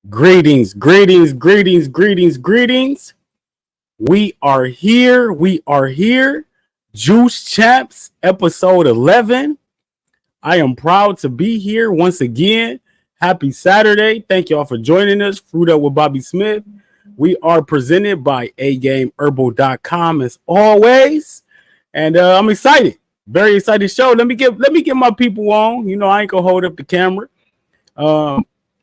Greetings, greetings, greetings, greetings, greetings. We are here. We are here. Juice Champs, episode 11. I am proud to be here once again. Happy Saturday. Thank y'all for joining us. Fruit Up with Bobby Smith. We are presented by agameherbal.com as always. And I'm excited. Very excited show. Let me get my people on. You know, I ain't gonna hold up the camera.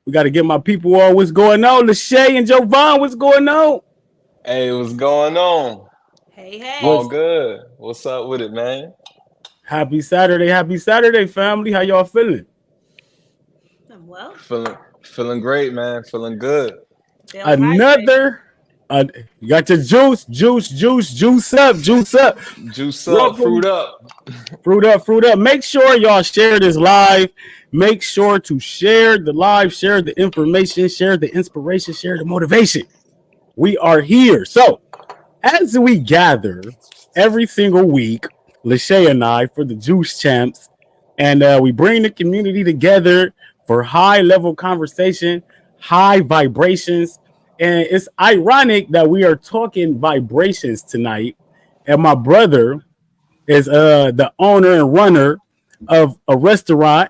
We got to get my people on. What's going on? Lachey and Jovan, what's going on? Hey, what's going on? Hey. All good. What's up with it, man? Happy Saturday, family. How y'all feeling? I'm well. Feeling great, man. Feeling good. Another, you got your juice up. Juice up, fruit up. Fruit up. Make sure y'all share this live. Make sure to share the live, share the information, share the inspiration, share the motivation. We are here. So, as we gather every single week, Lachey and I, for the Juice Champs, and we bring the community together for high-level conversation, high vibrations, and it's ironic that we are talking vibrations tonight, and my brother is the owner and runner of a restaurant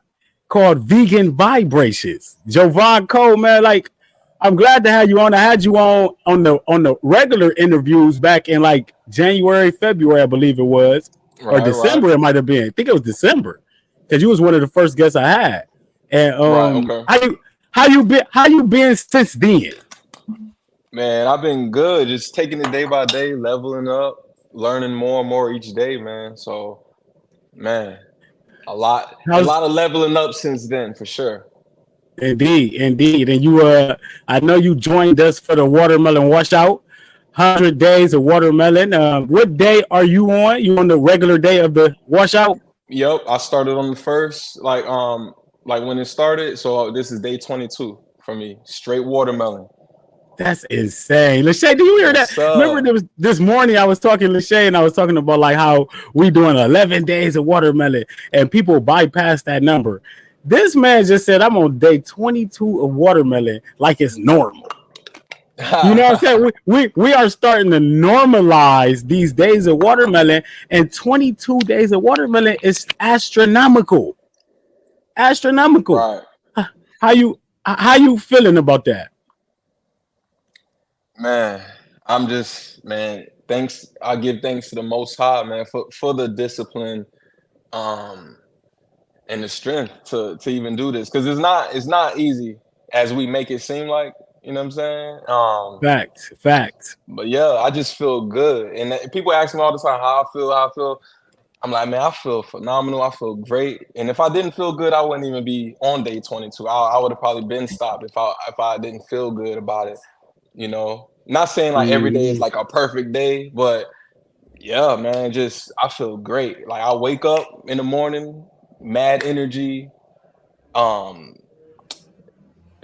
called Vegan Vibrationz. Jovan Cole, man, like I'm glad to have you on. I had you on the regular interviews back in like January, February, I believe it was, or December. Right. It might have been. I think it was December because you was one of the first guests I had. And okay. How you been since then? Man, I've been good. Just taking it day by day, leveling up, learning more and more each day, man. So, man. A lot of leveling up since then, for sure. Indeed. And you, I know you joined us for the watermelon washout, 100 days of watermelon. What day are you on? You on the regular day of the washout? Yep, I started on the first, like when it started. So this is day 22 for me, straight watermelon. That's insane. Lachey, do you hear that? Remember this morning I was talking to Lachey and I was talking about like how we doing 11 days of watermelon and people bypass that number. This man just said I'm on day 22 of watermelon like it's normal. You know what I'm saying? We are starting to normalize these days of watermelon, and 22 days of watermelon is astronomical. Astronomical. Right. How you feeling about that? Man, thanks. I give thanks to the Most High, man, for the discipline, and the strength to even do this. Because it's not easy as we make it seem like, you know what I'm saying? Facts. But yeah, I just feel good. And people ask me all the time how I feel. I'm like, man, I feel phenomenal. I feel great. And if I didn't feel good, I wouldn't even be on day 22. I would have probably been stopped if I didn't feel good about it. You know, not saying like every day is like a perfect day, but yeah, man, just I feel great. Like I wake up in the morning, mad energy,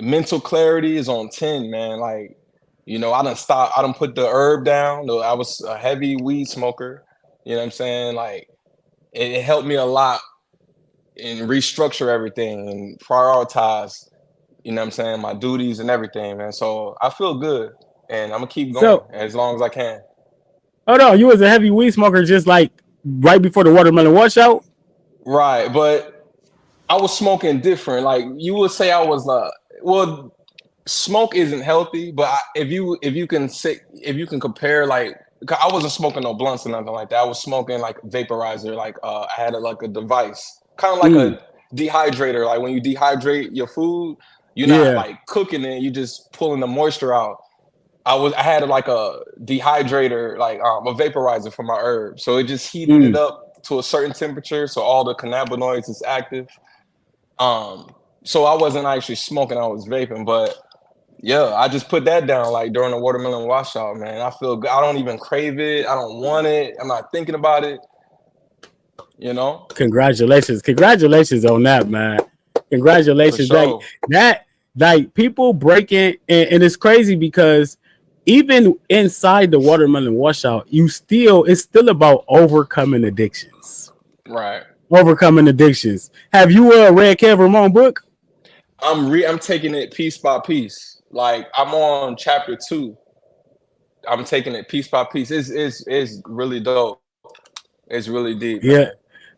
mental clarity is on 10, man. Like, you know, I done put the herb down. I was a heavy weed smoker. You know what I'm saying? Like it helped me a lot in restructure everything and prioritize, you know what I'm saying, my duties and everything, man. So I feel good, and I'm gonna keep going as long as I can. Oh no, you was a heavy weed smoker just like right before the watermelon washout? Right, but I was smoking different. Like you would say I was well, smoke isn't healthy, but if you can compare, like I wasn't smoking no blunts or nothing like that. I was smoking like vaporizer, like I had a device, kind of like a dehydrator. Like when you dehydrate your food, you're not like cooking it, you just pulling the moisture out. I had like a dehydrator, like a vaporizer for my herb. So it just heated it up to a certain temperature, so all the cannabinoids is active. So I wasn't actually smoking, I was vaping, but yeah, I just put that down like during the watermelon washout, man. I feel good. I don't even crave it. I don't want it. I'm not thinking about it. You know? Congratulations on that, man. Congratulations. Sure. Like people breaking, and it's crazy because even inside the watermelon washout, it's still about overcoming addictions. Right. Overcoming addictions. Have you read Kev Ramon book? I'm taking it piece by piece. Like I'm on chapter 2. I'm taking it piece by piece. It's really dope. It's really deep, Yeah,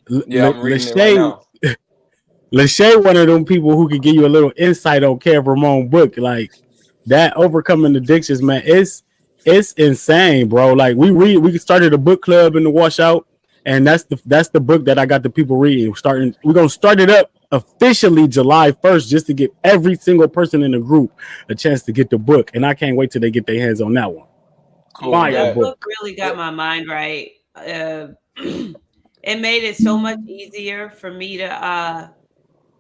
man. Yeah, I'm reading it right Lachey, now. Lachey, one of them people who could give you a little insight on Kev Ramon book, like that overcoming addictions, man. It's insane, bro. Like we started a book club in the washout, and that's the book that I got the people reading. We're gonna start it up officially July 1st, just to give every single person in the group a chance to get the book, and I can't wait till they get their hands on that one. Cool. Yeah, Fire that Yeah. book book. really got my mind right. It made it so much easier for me to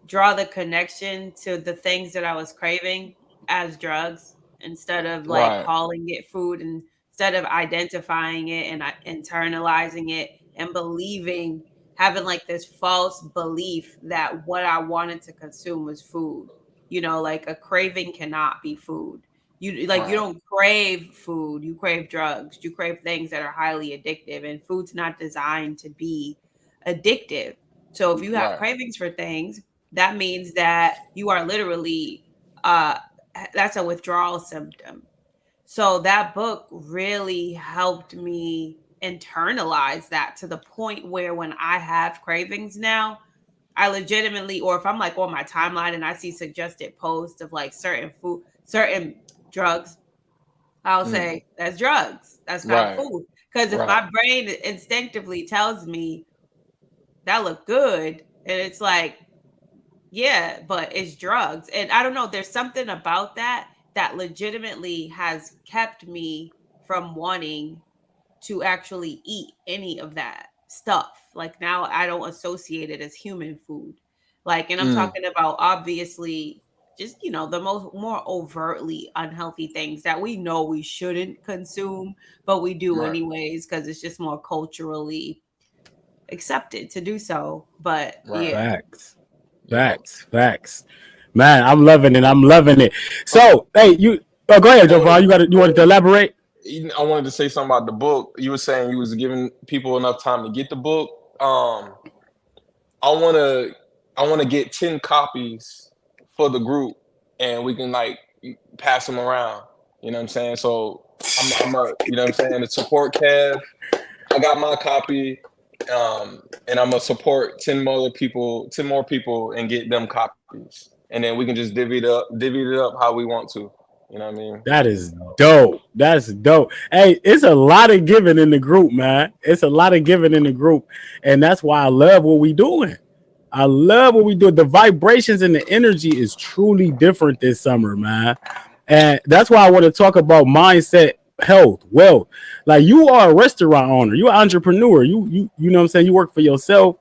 draw the connection to the things that I was craving as drugs instead of like Right. calling it food and instead of identifying it and internalizing it and believing, having like this false belief that what I wanted to consume was food. You know, like a craving cannot be food. You Right. don't crave food, you crave drugs. You crave things that are highly addictive, and food's not designed to be addictive. So if you have Right. cravings for things, that means that you are literally uh that's a withdrawal symptom. So that book really helped me internalize that to the point where when I have cravings now, I legitimately, or if I'm like on my timeline and I see suggested posts of like certain drugs, I'll Mm. say that's drugs, that's not Right. food. Because if Right. my brain instinctively tells me that look good, and it's like, yeah, but it's drugs. And I don't know, there's something about that that legitimately has kept me from wanting to actually eat any of that stuff. Like now I don't associate it as human food. Like, and I'm Mm. talking about obviously just, the most more overtly unhealthy things that we know we shouldn't consume, but we do Right. anyways because it's just more culturally accepted to do so. But Right. yeah. Facts. Yeah. Facts. Man, I'm loving it. I'm loving it. So, hey, go ahead, Oh, Jovan. You wanted to elaborate? I wanted to say something about the book. You were saying you was giving people enough time to get the book. I wanna I wanna get 10 copies for the group, and we can like pass them around. You know what I'm saying? So I'm a you know what I'm saying to support Kev. I got my copy, and I'm gonna support 10 more people, and get them copies, and then we can just divvy it up how we want to. You know what I mean? That is dope. That's dope. Hey, it's a lot of giving in the group, man. It's a lot of giving in the group. And that's why I love what we doing. I love what we do. The vibrations and the energy is truly different this summer, man. And that's why I want to talk about mindset, health, wealth. Like you are a restaurant owner, you're an entrepreneur. You know what I'm saying? You work for yourself.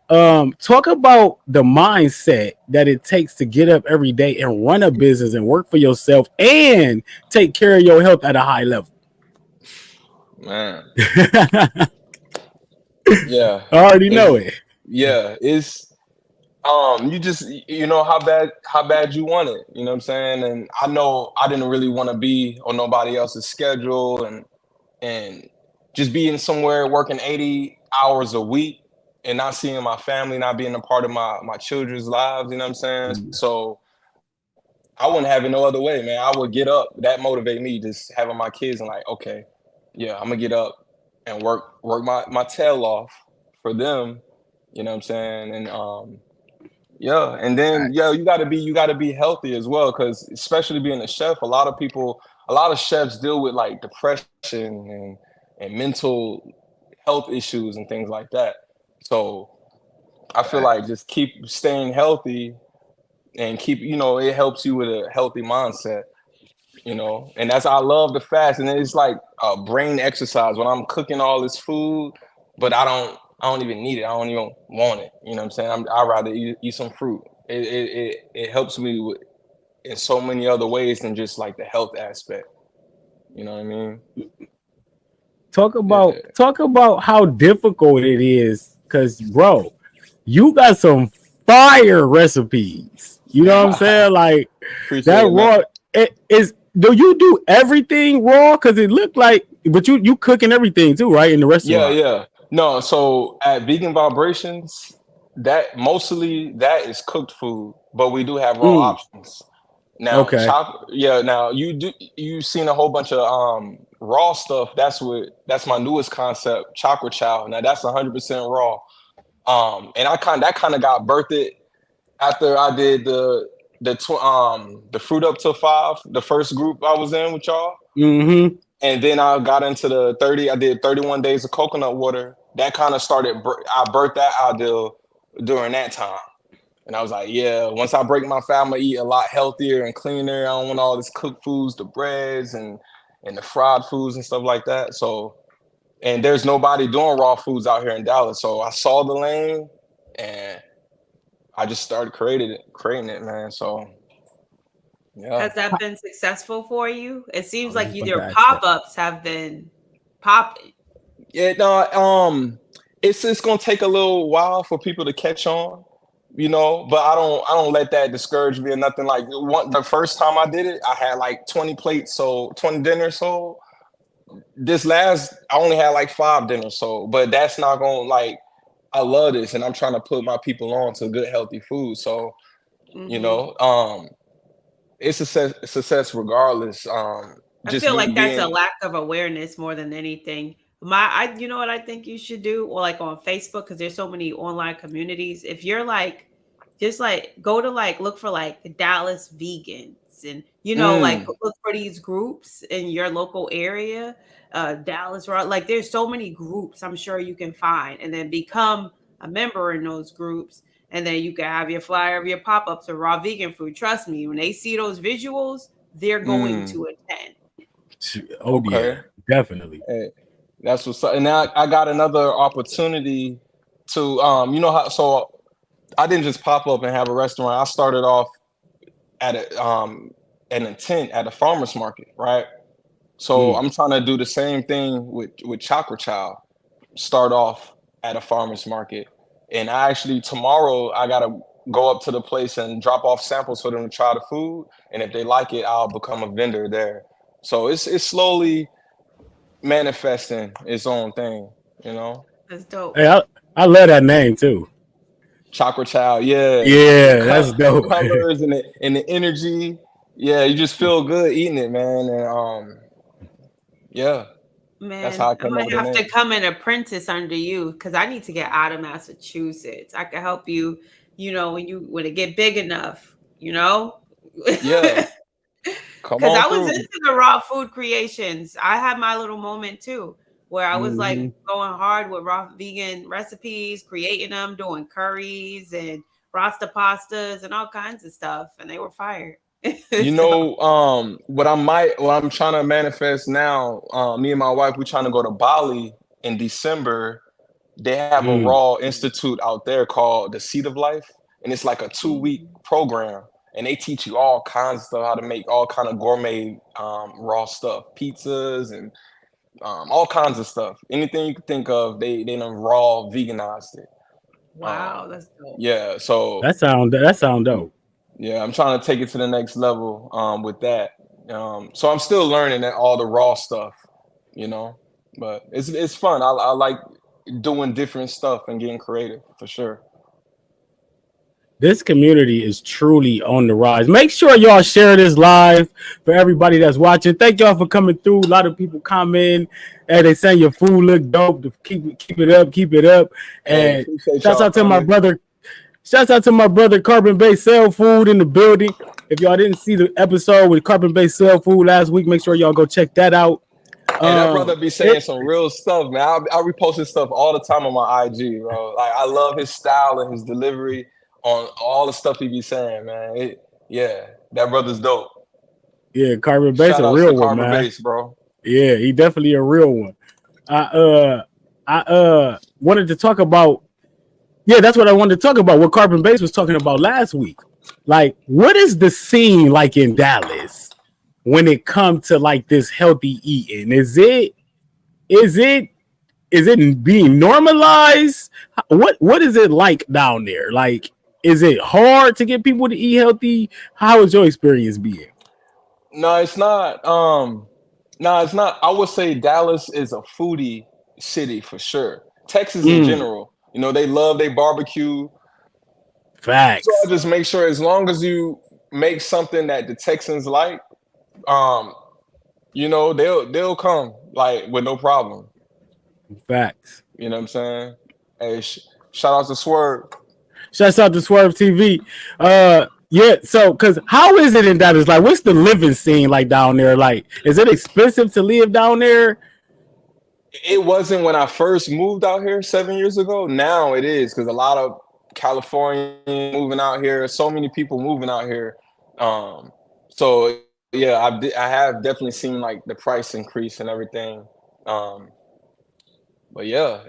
Talk about the mindset that it takes to get up every day and run a business and work for yourself and take care of your health at a high level. Man, I yeah, already know it's it. it's you just how bad you want it. You know what I'm saying? And I know I didn't really want to be on nobody else's schedule, and just being somewhere working 80 hours a week and not seeing my family, not being a part of my children's lives. You know what I'm saying? So I wouldn't have it no other way, man. I would get up. That motivate me, just having my kids and like, okay, yeah, I'm gonna get up and work my tail off for them. You know what I'm saying? And yeah, and then yeah, you gotta be healthy as well, because especially being a chef, a lot of chefs deal with like depression and mental health issues and things like that. So I feel like just keep staying healthy, and keep, it helps you with a healthy mindset. And that's, I love the fast, and it's like a brain exercise when I'm cooking all this food, but I don't even need it. I don't even want it. You know what I'm saying? I'd rather eat some fruit. It helps me in so many other ways than just like the health aspect. You know what I mean? Yeah. Talk about how difficult it is, because bro, you got some fire recipes. You know what I'm saying? Like Appreciate that it, man. raw. It is. Do you do everything raw? Because it looked like, but you cooking everything too, right, in the Yeah, restaurant? yeah. No, so at Vegan Vibrations, that mostly that is cooked food, but we do have raw Mm. options. Now, Okay. now you've seen a whole bunch of raw stuff. That's my newest concept, chakra chow. Now that's 100% raw. And that kind of got birthed after I did the fruit up to 5, the first group I was in with y'all. Mm-hmm. And then I got into the 30. I did 31 days of coconut water. That kind of started. I birthed that ideal during that time. And I was like, yeah, once I break my fat, I'm gonna eat a lot healthier and cleaner. I don't want all this cooked foods, the breads and the fried foods and stuff like that. So, and there's nobody doing raw foods out here in Dallas. So I saw the lane and I just started creating it, man. So yeah. Has that been successful for you? It seems like your Fantastic. pop-ups have been popping. Yeah, no, it's just gonna take a little while for people to catch on, but I don't let that discourage me or nothing. Like the first time I did it, I had like 20 plates sold, 20 dinners sold. I only had like 5 dinners sold, but that's not gonna I love this and I'm trying to put my people on to good healthy food. So, it's a success regardless. I Just feel me like that's a being lack of awareness more than anything. You know what I think you should do, or like on Facebook, because there's so many online communities. If you're just go to look for Dallas vegans, and look for these groups in your local area, Dallas, right? There's so many groups I'm sure you can find, and then become a member in those groups, and then you can have your flyer of your pop-ups of raw vegan food. Trust me, when they see those visuals, they're going to attend. Oh Okay. yeah, definitely. Hey, that's what's up. And now I got another opportunity to so I didn't just pop up and have a restaurant. I started off at an intent at a farmer's market, right? So I'm trying to do the same thing with Chakra Chow. Start off at a farmer's market. And tomorrow I gotta go up to the place and drop off samples for them to try the food. And if they like it, I'll become a vendor there. So it's slowly manifesting its own thing, That's dope. Hey, I love that name too. Chakra Chow, yeah. Yeah, that's dope. Colors and the energy. Yeah, you just feel good eating it, man. And yeah. Man, That's how I I came up might with the have to name. come and apprentice under you, because I need to get out of Massachusetts. I can help you, when it get big enough, Yeah. Come Because on I was through. into the raw food creations. I had my little moment too, where I was Mhm. going hard with raw vegan recipes, creating them, doing curries and rasta pastas and all kinds of stuff, and they were fire. So, What I'm trying to manifest now, me and my wife, we're trying to go to Bali in December. They have a raw institute out there called the Seed of Life, and it's like a 2-week program, and they teach you all kinds of stuff, how to make all kind of gourmet raw stuff, pizzas and all kinds of stuff. Anything you could think of, they done raw veganized it. wow, that's dope. Yeah, so That sound dope. yeah, I'm trying to take it to the next level with that. So I'm still learning all the raw stuff, but it's fun. I like doing different stuff and getting creative for sure. This community is truly on the rise. Make sure y'all share this live for everybody that's watching. Thank y'all for coming through. A lot of people comment and they say your food look dope. Keep it up, keep it up. Hey, And appreciate shouts y'all out to my coming. brother. Shouts out to my brother Carbon Based Cell Food in the building. If y'all didn't see the episode with Carbon Based Cell Food last week, make sure y'all go check that out. Hey, that brother be saying some real stuff, man. I reposting stuff all the time on my IG, bro. Like I love his style and his delivery on all the stuff he be saying, man. That brother's dope. Yeah, Carbon Based Shout a outs real to one, Carbon man. Base, bro. Yeah, he definitely a real one. I wanted to talk about. Yeah, that's what I wanted to talk about. What Carbon Base was talking about last week. Like, what is the scene like in Dallas when it comes to this healthy eating? Is it being normalized? What is it like down there? Like, is it hard to get people to eat healthy? How is your experience being? No, it's not. No, it's not. I would say Dallas is a foodie city for sure. Texas in general, they love their barbecue. So Facts. I just make sure as long as you make something that the Texans like, um, they'll come like with no problem. Facts. You know what I'm saying? Hey, shout out to Swerve. Shouts out to Swerve TV. Yeah. So, cause how is it in Dallas? Like, what's the living scene like down there? Like, is it expensive to live down there? It wasn't when I first moved out here 7 years ago. Now it is because a lot of Californians moving out here. So many people moving out here. So yeah, I have definitely seen like the price increase and everything. Um, but yeah,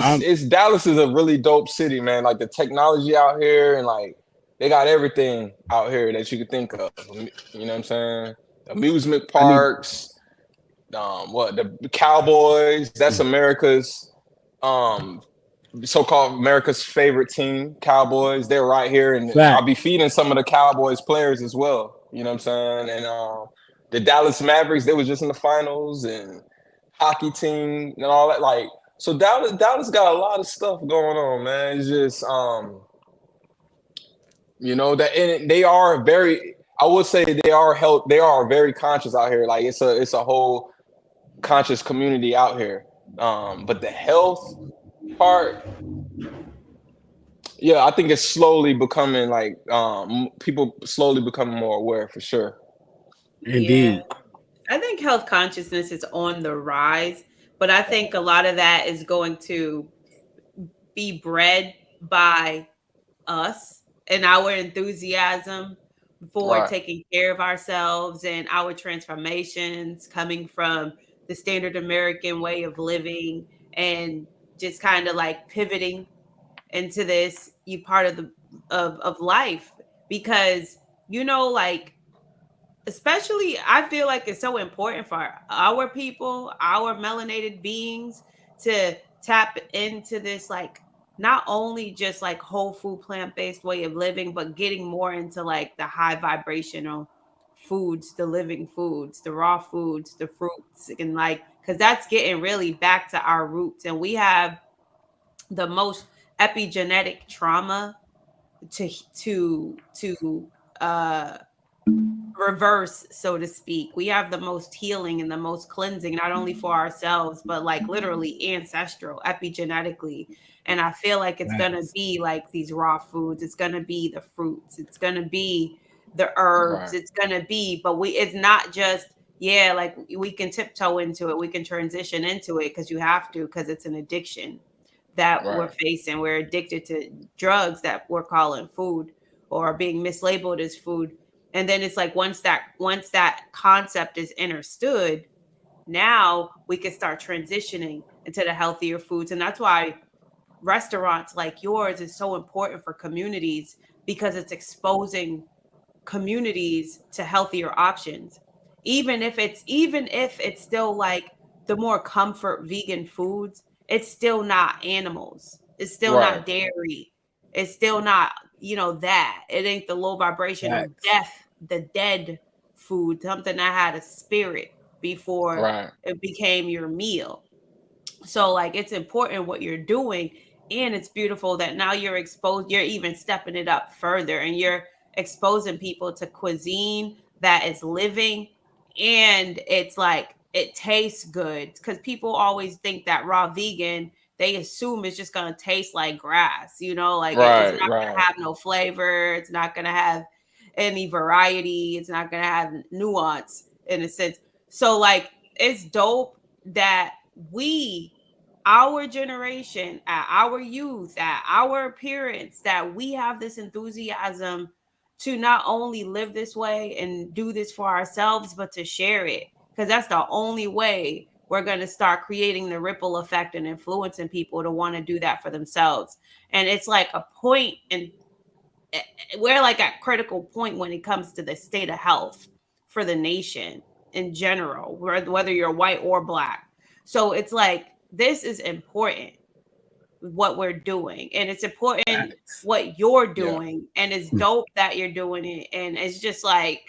I'm, it's Dallas is a really dope city, man. Like the technology out here and like they got everything out here that you could think of. You know what I'm saying? Amusement I need. parks, what the Cowboys, that's America's so-called America's favorite team, Cowboys. They're right here, and I'll be Facts. feeding some of the Cowboys players as well. You know what I'm saying? And the Dallas Mavericks, they was just in the finals, and hockey team and all that. Like, so Dallas got a lot of stuff going on, man. It's just that, and they are very. I would say they are very conscious out here. Like it's a whole conscious community out here. But the health part, yeah, I think it's slowly becoming like people slowly becoming more aware for sure. Yeah. Indeed. I think health consciousness is on the rise, but I think a lot of that is going to be bred by us and our enthusiasm for Right, taking care of ourselves and our transformations coming from the standard American way of living and just kind of like pivoting into this you part of the of life because like especially I feel like it's so important for our people, our melanated beings to tap into this like not only just like whole food plant-based way of living but getting more into like the high vibrational foods, the living foods, the raw foods, the fruits and like cuz that's getting really back to our roots and we have the most epigenetic trauma to uh reverse, so to speak. We have the most healing and the most cleansing, not only for ourselves, but like literally ancestral, epigenetically. And I feel like it's going to Facts. be like these raw foods. It's going to be the fruits. It's going to be the herbs. right, It's going to be, but it's not just, yeah, like we can tiptoe into it. We can transition into it because you have to, because it's an addiction that we're right, facing. We're addicted to drugs that we're calling food or being mislabeled as food and then it's like once that concept is understood now we can start transitioning into the healthier foods and that's why restaurants like yours is so important for communities because it's exposing communities to healthier options even if it's still like the more comfort vegan foods it's still not animals it's still right, not dairy it's still not that it ain't the low vibrational Facts. the dead food something that had a spirit before right, it became your meal so like it's important what you're doing and it's beautiful that now you're even stepping it up further and you're exposing people to cuisine that is living and it's like it tastes good because people always think that raw vegan they assume it's just going to taste like grass like it's right, not going to right, have no flavor it's not going to have any variety it's not going to have nuance in a sense so like it's dope that we our generation, at our youth, at our appearance, that we have this enthusiasm to not only live this way and do this for ourselves, but to share it. Because that's the only way we're going to start creating the ripple effect and influencing people to want to do that for themselves. And it's like a point, and we're like at critical point when it comes to the state of health for the nation in general, whether you're white or black. So it's like, this is important what we're doing and it's important Facts. what you're yeah, doing and it's dope that you're doing it and it's just like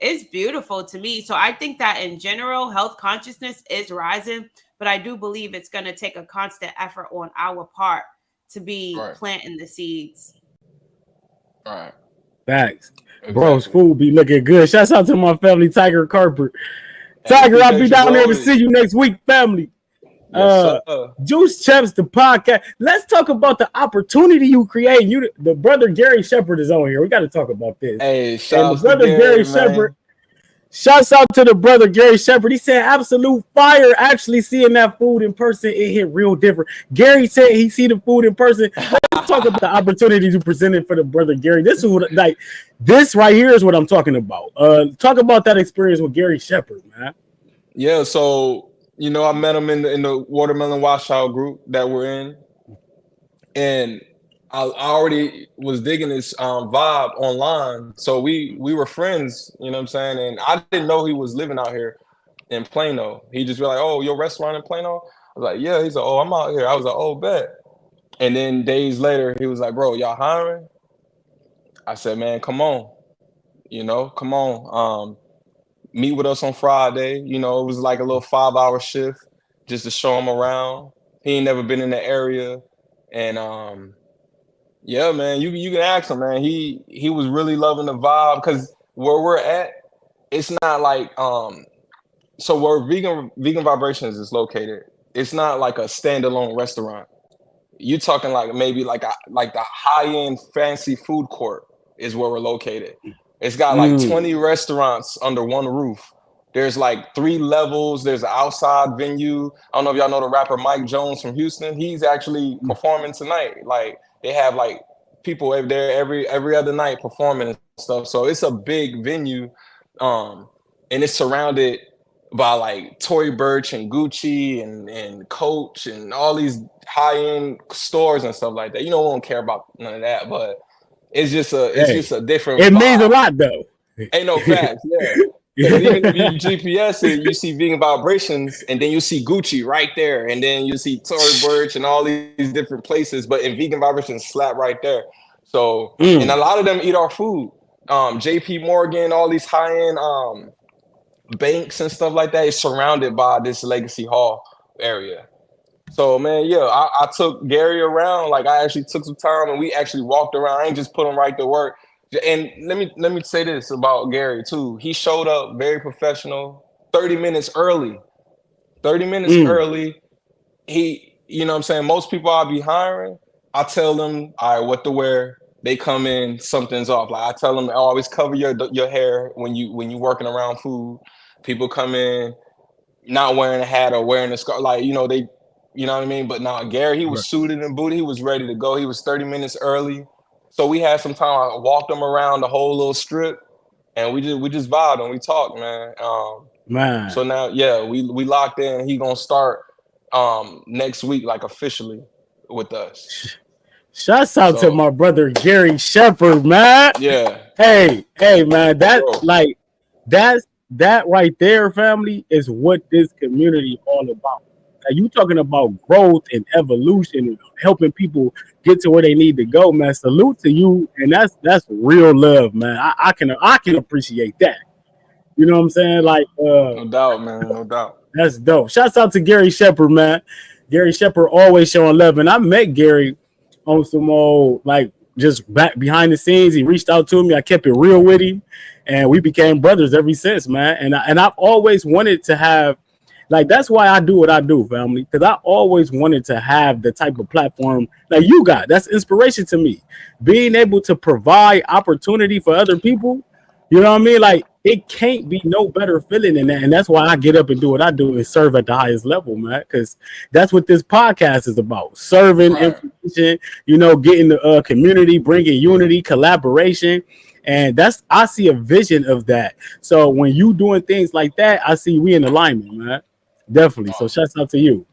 it's beautiful to me so I think that in general health consciousness is rising but I do believe it's going to take a constant effort on our part to be right, planting the seeds. right. Facts. Bro's Exactly. food be looking good. Shouts out to my family, Tiger Carper. Hey, Tiger, I'll be appreciate you, down there bro. to see you next week, family. Yes, sir. Juice Champs, the podcast. Let's talk about the opportunity you create. You, the brother Gary Shepherd is on here. We got to talk about this. Hey, And the shouts to brother Gary Gary, Shepherd. man. Shouts out to the brother Gary Shepherd. He said absolute fire. Actually seeing that food in person, it hit real different. Gary said he see the food in person. Let's talk about the opportunities you presented for the brother Gary. This is what, like, this right here is what I'm talking about. Talk about that experience with Gary Shepherd, man. Yeah, so I met him in the watermelon washout group that we're in, and I already was digging this vibe online. So we were friends, you know what I'm saying? And I didn't know he was living out here in Plano. He just was like, "Oh, your restaurant in Plano?" I was like, "Yeah." He's like, "Oh, I'm out here." I was like, "Oh, bet." And then days later, he was like, "Bro, y'all hiring?" I said, "Man, come on, come on. Meet with us on Friday." It was like a little 5-hour shift just to show him around. He ain't never been in the area, and yeah, man, you can ask him, man. He was really loving the vibe because where we're at, it's not like so where Vegan Vibrations is located, it's not like a standalone restaurant. You talking like maybe like the high-end fancy food court is where we're located. It's got like 20 restaurants under one roof. There's like 3 levels. There's an outside venue. I don't know if y'all know the rapper Mike Jones from Houston. He's actually performing tonight. Like they have like people there every other night performing and stuff. So it's a big venue, and it's surrounded by like Tory Burch and Gucci and Coach and all these high-end stores and stuff like that. We don't care about none of that, but it's just a different It vibe. means a lot though. Ain't no facts, yeah. Because even if you GPS it, you see Vegan Vibrations, and then you see Gucci right there, and then you see Tory Burch and all these different places. But in Vegan Vibrations, slap right there. So, and a lot of them eat our food. JP Morgan, all these high-end banks and stuff like that is surrounded by this Legacy Hall area. So, man, yeah, I took Gary around. Like, I actually took some time, and we actually walked around. I ain't just put him right to work. And let me say this about Gary too. He showed up very professional, 30 minutes early. 30 minutes early. He, what I'm saying? Most people I'll be hiring, I tell them, all right, what to wear. They come in, something's off. Like I tell them, always cover your hair when you working around food. People come in not wearing a hat or wearing a scarf, like they, you know what I mean. But now Gary, he was suited and booted. He was ready to go. He was 30 minutes early. So we had some time. I walked him around the whole little strip, and we just vibed and we talked, man. Man. So now, yeah, we locked in. He gonna start next week, like officially with us. Shouts out to my brother Gary Shepherd, man. Yeah. Hey, man, that right there, family, is what this community all about. Now, you talking about growth and evolution and helping people get to where they need to go, man. Salute to you, and that's real love, man. I can appreciate that. You know what I'm saying? Like, no doubt, man, no doubt. That's dope. Shouts out to Gary Shepherd, man. Gary Shepherd always showing love, and I met Gary on some old like just back behind the scenes. He reached out to me. I kept it real with him, and we became brothers ever since, man. And I've always wanted to have. Like, that's why I do what I do, family, because I always wanted to have the type of platform that you got. That's inspiration to me. Being able to provide opportunity for other people, you know what I mean? Like, it can't be no better feeling than that. And that's why I get up and do what I do and serve at the highest level, man, because that's what this podcast is about. Serving information, getting the community, bringing unity, collaboration. And I see a vision of that. So when you doing things like that, I see we in alignment, man. Definitely. So shouts out to you.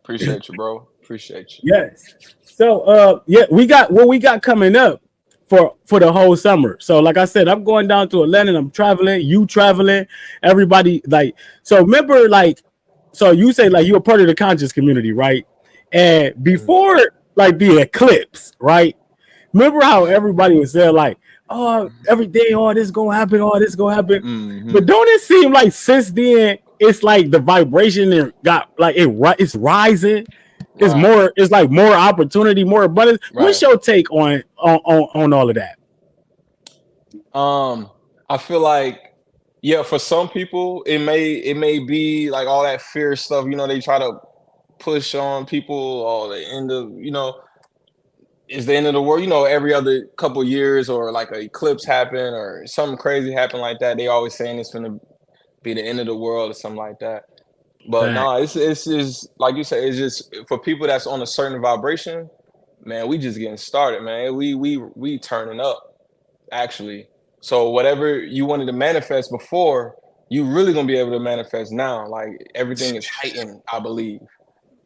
Appreciate you, bro. Appreciate you. Yes. So we got what we got coming up for the whole summer. So like I said, I'm going down to Atlanta. I'm traveling. You traveling. Everybody so remember so you say you're a part of the conscious community, right? And before the eclipse, right? Remember how everybody was saying every day, this gonna happen, this gonna happen. Mm-hmm. But don't it seem like since then it's like the vibration and got it's rising. It's more. It's like more opportunity, more abundance. Right. What's your take on all of that? I feel like, yeah, for some people it may be like all that fear stuff, they try to push on people, or the end of, is the end of the world, every other couple years, or like an eclipse happen or something crazy happen like that. They always saying it's gonna be the end of the world or something like that. But Fact. no, it's just like you said, it's just for people that's on a certain vibration, man, we just getting started, man. We turning up, actually. So whatever you wanted to manifest before, you really gonna be able to manifest now. Like everything is heightened, I believe.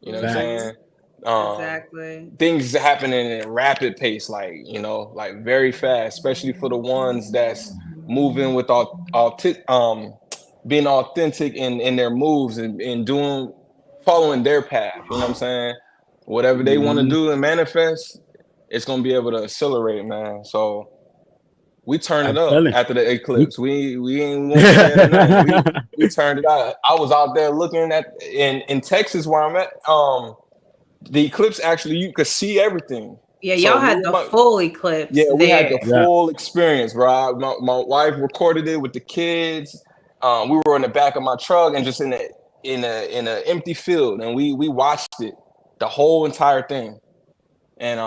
You know what I'm Facts. saying? Um, Exactly. things happening in rapid pace, like, like very fast, especially for the ones that's moving with being authentic in their moves, and doing, following their path. You know what I'm saying? Whatever they want to Mhm. do and manifest, it's gonna be able to accelerate, man. So we turned it I'm up telling after the you. eclipse. We ain't went to bed or nothing. We turned it out. I was out there looking at in Texas where I'm at. The eclipse, actually, you could see everything. Yeah, y'all So me had and the my full eclipse yeah, we had there. the Yeah. full experience, bro. My wife recorded it with the kids. We were in the back of my truck and just in a empty field, and we watched it, the whole entire thing. And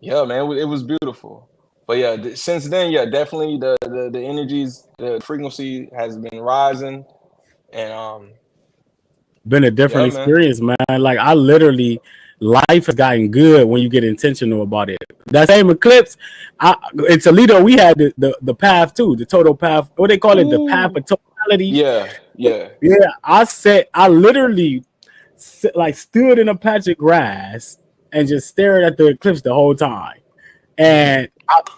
yeah, man, it was beautiful. But yeah, since then, yeah, definitely the energies, the frequency has been rising, and Been a different yeah, man. experience, man. Like I literally, life has gotten good when you get intentional about it. That same eclipse, in Toledo, we had the path too, the total path. What they call it, the path Ooh, of totality. yeah, yeah. Yeah, I literally like stood in a patch of grass and just stared at the eclipse the whole time. And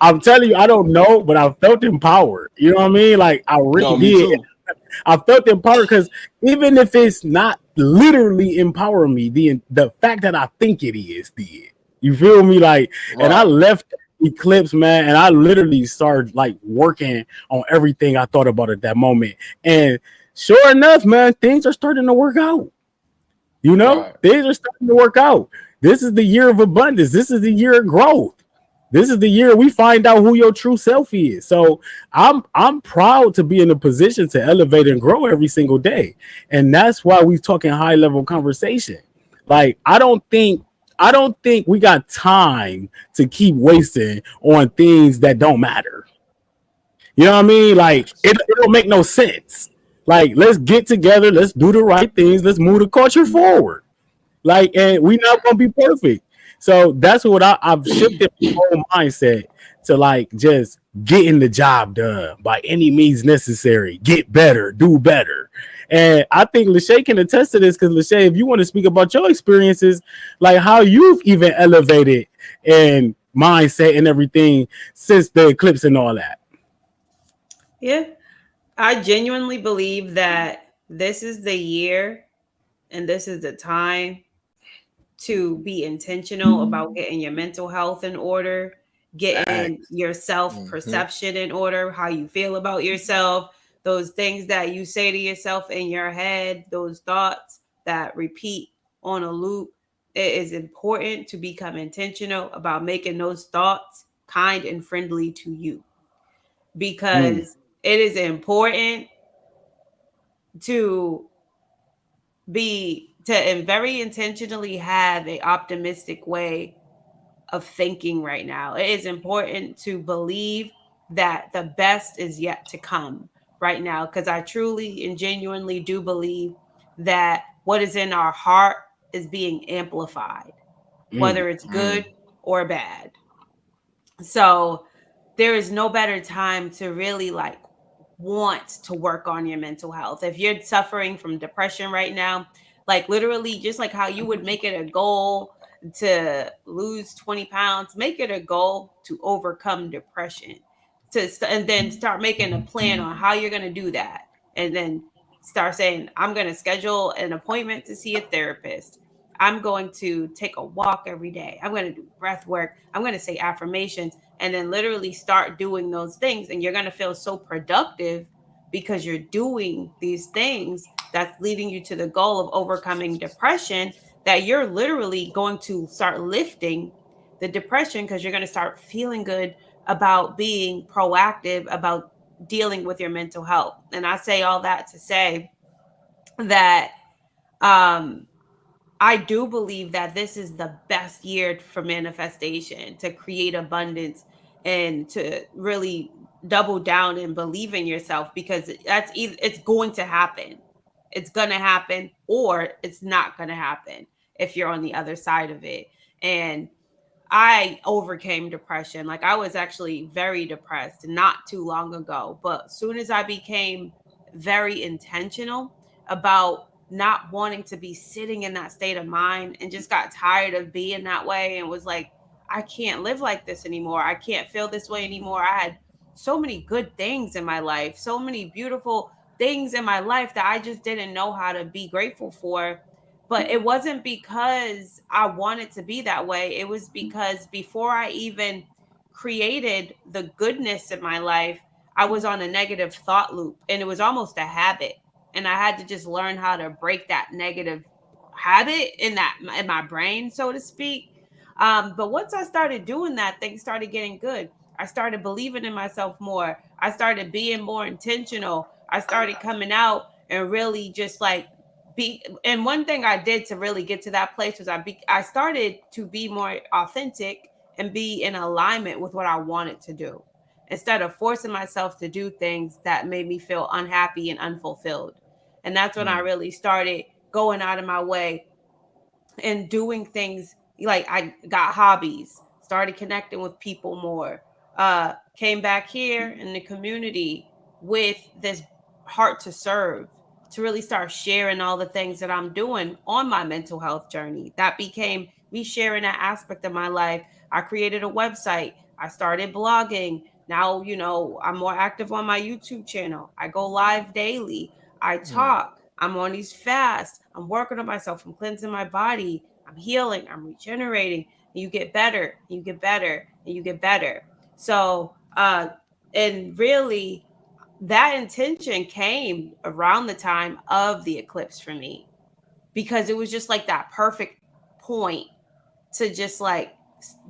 I'm telling you, I don't know, but I felt empowered. You know what I mean? Like I really No, me did. too. I felt empowered because even if it's not literally empowering me, the fact that I think it is did. You feel me? Like, and I Right. left Eclipse, man, and I literally started like working on everything I thought about at that moment. And sure enough, man, things are starting to work out. You know, Right. things are starting to work out. This is the year of abundance. This is the year of growth. This is the year we find out who your true self is. So I'm proud to be in a position to elevate and grow every single day. And that's why we talking high level conversation. Like I don't think we got time to keep wasting on things that don't matter. You know what I mean? Like Facts. it don't make no sense. Like let's get together, let's do the right things, let's move the culture forward. Like, and we not gonna be perfect. So that's what I've shifted my whole mindset to like just getting the job done by any means necessary. Get better, do better. And I think Lachey can attest to this because Lachey, if you want to speak about your experiences, like how you've even elevated and mindset and everything since the eclipse and all that. Yeah. I genuinely believe that this is the year and this is the time to be intentional about getting your mental health in order, getting Facts. your self Hmm. perception in order, how you feel about yourself, those things that you say to yourself in your head, those thoughts that repeat on a loop. It is important to become intentional about making those thoughts kind and friendly to you Mm, because it is important to be to and very intentionally have a optimistic way of thinking right now. It is important to believe that the best is yet to come right now because I truly and genuinely do believe that what is in our heart is being amplified, mm, whether it's Mm. good or bad. So there is no better time to really like want to work on your mental health. If you're suffering from depression right now, like literally just like how you would make it a goal to lose 20 pounds, make it a goal to overcome depression. And then start making a plan on how you're going to do that. And then start saying, I'm going to schedule an appointment to see a therapist. I'm going to take a walk every day. I'm going to do breath work. I'm going to say affirmations and then literally start doing those things. And you're going to feel so productive because you're doing these things that's leading you to the goal of overcoming depression that you're literally going to start lifting the depression because you're going to start feeling good about being proactive about dealing with your mental health. And I say all that to say that um, I do believe that this is the best year for manifestation, to create abundance and to really double down and believe in yourself, because that's either it's going to happen. It's going to happen or it's not going to happen if you're on the other side of it. And I overcame depression. Like, I was actually very depressed not too long ago, but as soon as I became very intentional about not wanting to be sitting in that state of mind and just got tired of being that way and was like, I can't live like this anymore. I can't feel this way anymore. I had so many good things in my life, so many beautiful things in my life that I just didn't know how to be grateful for. But it wasn't because I wanted to be that way. It was because before I even created the goodness in my life, I was on a negative thought loop, and it was almost a habit. And I had to just learn how to break that negative habit in my brain, so to speak. But once I started doing that, things started getting good. I started believing in myself more. I started being more intentional. I started coming out and really just like and one thing I did to really get to that place was I started to be more authentic and be in alignment with what I wanted to do, instead of forcing myself to do things that made me feel unhappy and unfulfilled. And that's when I really started going out of my way and doing things. Like, I got hobbies, started connecting with people more, came back here in the community with this heart to serve, to really start sharing all the things that I'm doing on my mental health journey. That became me sharing that aspect of my life. I created a website, I started blogging. Now, I'm more active on my YouTube channel. I go live daily. I talk. I'm on these fasts. I'm working on myself. I'm cleansing my body. I'm healing. I'm regenerating. And you get better. And you get better. And you get better. So, and really, that intention came around the time of the eclipse for me, because it was just like that perfect point to just like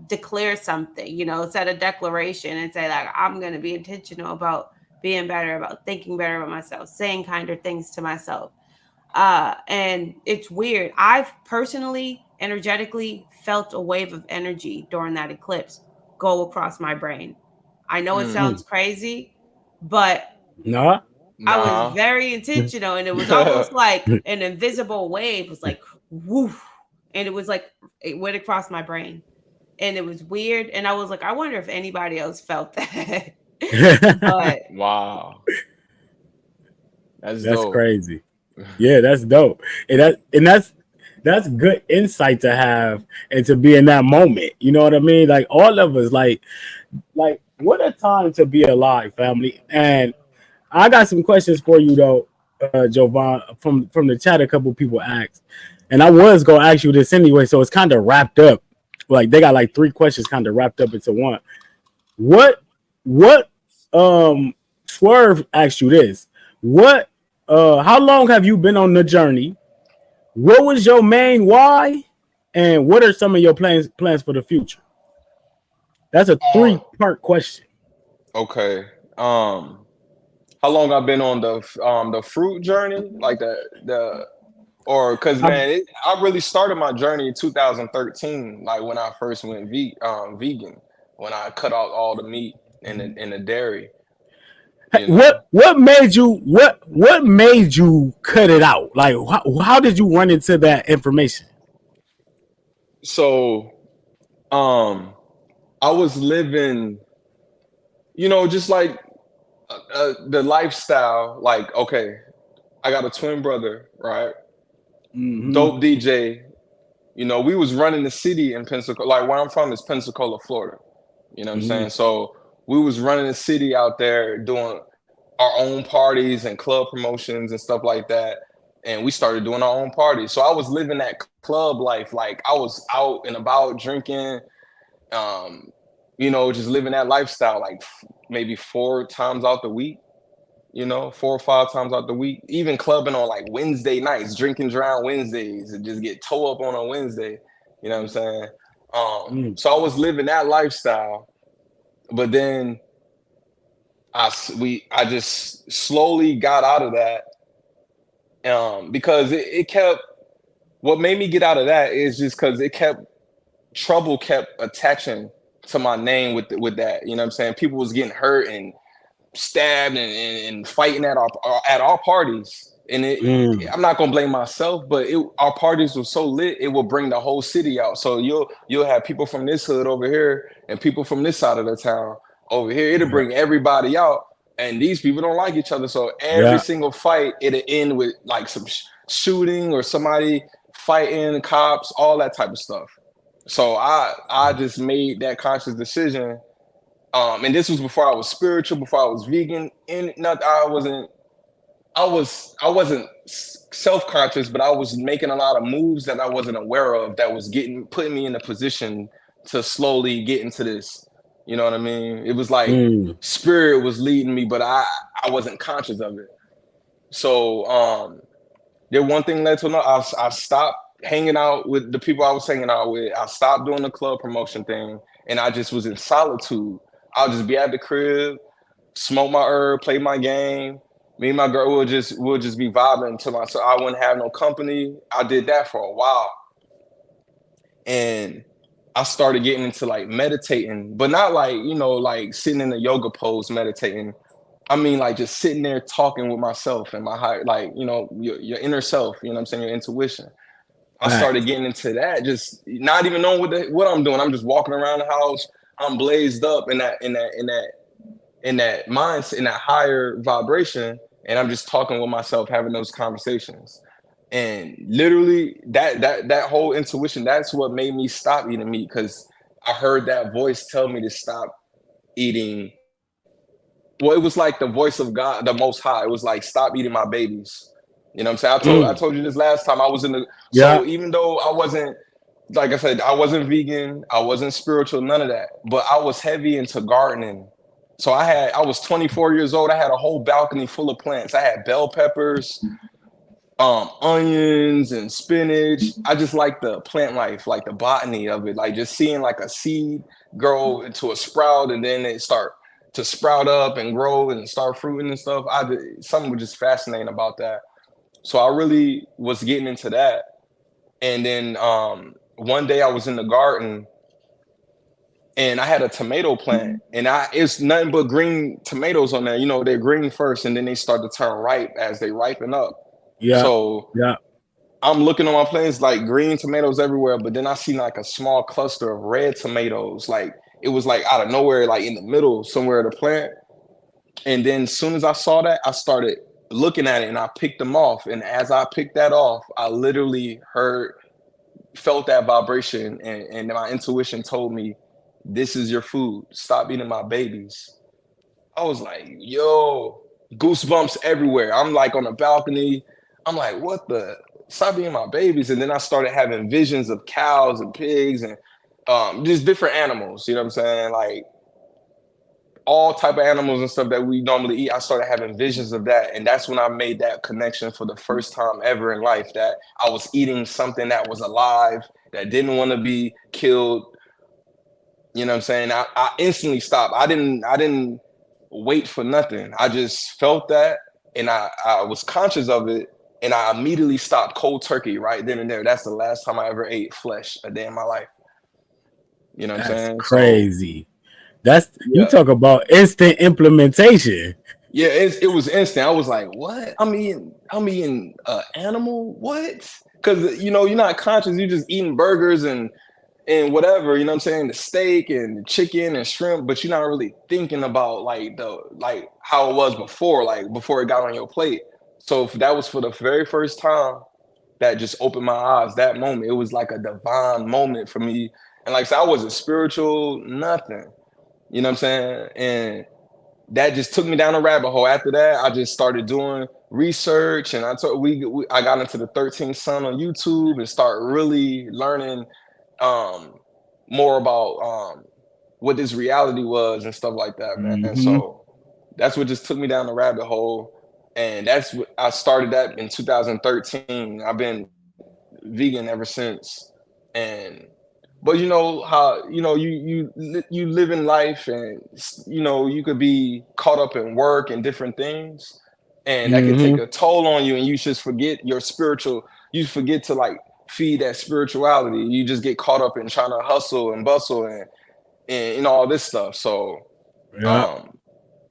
declare something, set a declaration and say, like, I'm going to be intentional about being better, about thinking better about myself, saying kinder things to myself. And it's weird. I've personally, energetically felt a wave of energy during that eclipse go across my brain. I know it sounds crazy, but Nah. I was very intentional, and it was almost like an invisible wave. It was like, woof. And it was like, it went across my brain, and it was weird. And I was like, I wonder if anybody else felt that. But wow. That's dope. Crazy. Yeah, that's dope. And that's good insight to have and to be in that moment. You know what I mean? Like, all of us, like what a time to be alive, family. And I got some questions for you though, Jovan, from the chat. A couple people asked, and I was gonna ask you this anyway, so it's kind of wrapped up. Like, they got like 3 questions kind of wrapped up into one. What Swerve asked you this. How long have you been on the journey? What was your main why? And what are some of your plans for the future? That's a 3-part question. Okay. How long I've been on the fruit journey? Like because man, I really started my journey in 2013, like when I first went vegan, when I cut out all the meat and the dairy. What made you cut it out? Like, how did you run into that information? So, I was living, just like the lifestyle. Like, okay, I got a twin brother, right? Dope DJ. We was running the city in Pensacola. Like, where I'm from is Pensacola, Florida. You know what I'm saying? So we was running the city out there doing our own parties and club promotions and stuff like that. And we started doing our own parties. So I was living that club life. Like, I was out and about drinking, just living that lifestyle, like maybe 4 times out the week, 4 or 5 times out the week, even clubbing on like Wednesday nights, drinking drown Wednesdays, and just get toe up on a Wednesday. You know what I'm saying? So I was living that lifestyle. But then I just slowly got out of that, because it kept, what made me get out of that is just because it kept, trouble kept attaching to my name with that. You know what I'm saying? People was getting hurt and stabbed and fighting at our parties. And Mm. I'm not gonna blame myself, but our parties were so lit, it will bring the whole city out. So you'll have people from this hood over here and people from this side of the town over here. It'll Yeah. bring everybody out, and these people don't like each other. So every Yeah. single fight, it'll end with like some shooting or somebody fighting cops, all that type of stuff. So I just made that conscious decision, and this was before I was spiritual, before I was vegan, and not I wasn't self-conscious, but I was making a lot of moves that I wasn't aware of, that was putting me in a position to slowly get into this. You know what I mean? It was like Mm. spirit was leading me, but I wasn't conscious of it. So then one thing led to another. I stopped hanging out with the people I was hanging out with. I stopped doing the club promotion thing, and I just was in solitude. I'll just be at the crib, smoke my herb, play my game. Me and my girl will just be vibing to myself. I wouldn't have no company. I did that for a while, and I started getting into like meditating, but not like, like sitting in a yoga pose meditating. I mean, like just sitting there talking with myself and my higher, like, your inner self, you know what I'm saying? Your intuition. I started Facts. getting into that, just not even knowing what I'm doing. I'm just walking around the house. I'm blazed up in that mindset, in that higher vibration. And I'm just talking with myself, having those conversations. And literally that whole intuition, that's what made me stop eating meat, because I heard that voice tell me to stop eating. Well, it was like the voice of God, the Most High. It was like, stop eating my babies. You know what I'm saying? I Mm. told you this last time. I was in the Yeah. So even though I wasn't, like I said, I wasn't vegan, I wasn't spiritual, none of that. But I was heavy into gardening. So I was 24 years old. I had a whole balcony full of plants. I had bell peppers, onions and spinach. I just like the plant life, like the botany of it, like just seeing like a seed grow into a sprout, and then it start to sprout up and grow and start fruiting and stuff. Something was just fascinating about that. So I really was getting into that. And then one day I was in the garden and I had a tomato plant, and it's nothing but green tomatoes on there. They're green first, and then they start to turn ripe as they ripen up. Yeah. So Yeah. I'm looking on my plants, like green tomatoes everywhere, but then I see like a small cluster of red tomatoes. Like it was like out of nowhere, like in the middle somewhere of the plant. And then as soon as I saw that, I started looking at it and I picked them off. And as I picked that off, I literally felt that vibration, and my intuition told me, this is your food. Stop eating my babies. I was like, yo, goosebumps everywhere. I'm like on the balcony. I'm like, what the? Stop eating my babies. And then I started having visions of cows and pigs and just different animals. You know what I'm saying? Like all type of animals and stuff that we normally eat. I started having visions of that. And that's when I made that connection for the first time ever in life, that I was eating something that was alive, that didn't want to be killed. You know what I'm saying? I instantly stopped. I didn't wait for nothing. I just felt that, and I was conscious of it, and I immediately stopped cold turkey right then and there. That's the last time I ever ate flesh a day in my life. You know what I'm That's saying? So crazy. That's you yeah, talk about instant implementation. yeah, it was instant. I was like, what? I'm eating animal? What? Because you're not conscious. You're just eating burgers and whatever, you know what I'm saying, the steak and chicken and shrimp, but you're not really thinking about like how it was before, like before it got on your plate. So if that was for the very first time, that just opened my eyes. That moment, it was like a divine moment for me. And like I said, I wasn't spiritual, nothing. You know what I'm saying? And that just took me down a rabbit hole. After that, I just started doing research, and I got into the 13th Sun on YouTube and start really learning um more about what this reality was and stuff like that, man. Mm-hmm. So that's what just took me down the rabbit hole. And that's what I started that in 2013. I've been vegan ever since. And But you know how you live in life, and you could be caught up in work and different things, and that could take Mm-hmm. a toll on you, and you just forget your spiritual. You forget to like feed that spirituality. You just get caught up in trying to hustle and bustle and all this stuff. Yeah. Um,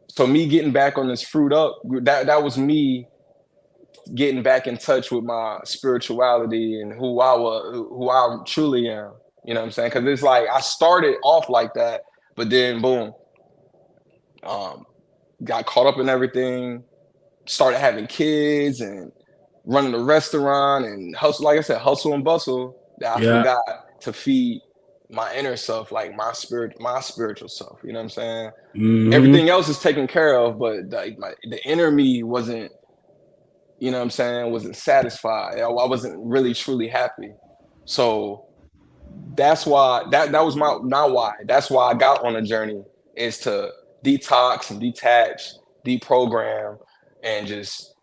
so me getting back on this fruit up, that was me getting back in touch with my spirituality and who I truly am. You know what I'm saying? Because it's like I started off like that, but then boom, um, got caught up in everything, started having kids and running a restaurant and hustle. Like I said, hustle and bustle. That I Yeah. forgot to feed my inner self, like my spiritual self. You know what I'm saying? Mm-hmm. Everything else is taken care of, but like the inner me wasn't. You know what I'm saying? Wasn't satisfied. I wasn't really truly happy. So that's why that was my not why. That's why I got on a journey is to detox and detach, deprogram, and just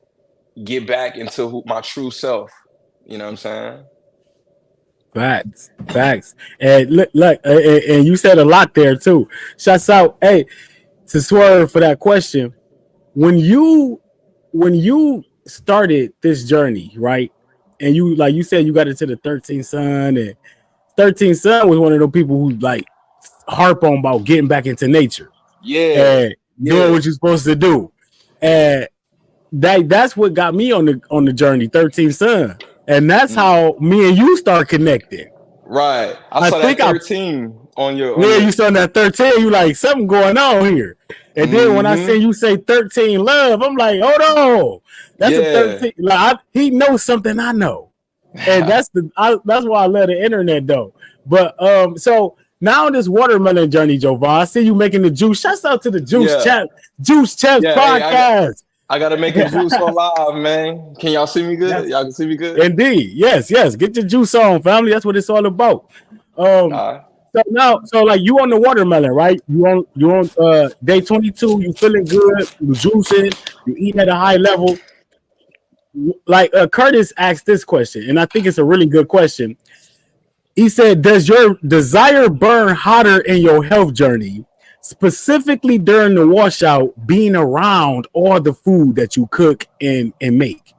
get back into my true self. You know what I'm saying? Facts, facts, and look, and you said a lot there too. Shouts out, hey, to Swerve for that question. When you when you started this journey, right? And you like you said you got into the 13th son, and 13th son was one of those people who like harp on about getting back into nature Yeah, and doing yeah, what you're supposed to do. And that's what got me on the journey, 13th son. And that's mm, how me and you start connecting. right. I I saw that think I 13 on Yeah, your. you saw that 13, you like something going on here. And then when I Mm-hmm. seen you say 13 love, I'm like, hold on. That's a Yeah. 13. He knows something I know. And that's why I love the internet though. But so now on this watermelon journey, Jovan, I see you making the juice. Shouts out to the Yeah. Juice Champs Yeah. Hey, podcast. I gotta make a juice on live, man. Can y'all see me good? Yes, Y'all can see me good? indeed. Yes, yes. Get your juice on, family. That's what it's all about. Um, All right. so like you on the watermelon, right? You on day 22, you feeling good, you juicing, you eating at a high level. Like Curtis asked this question, and I think it's a really good question. He said, "Does your desire burn hotter in your health journey, specifically during the washout, being around all the food that you cook and make?"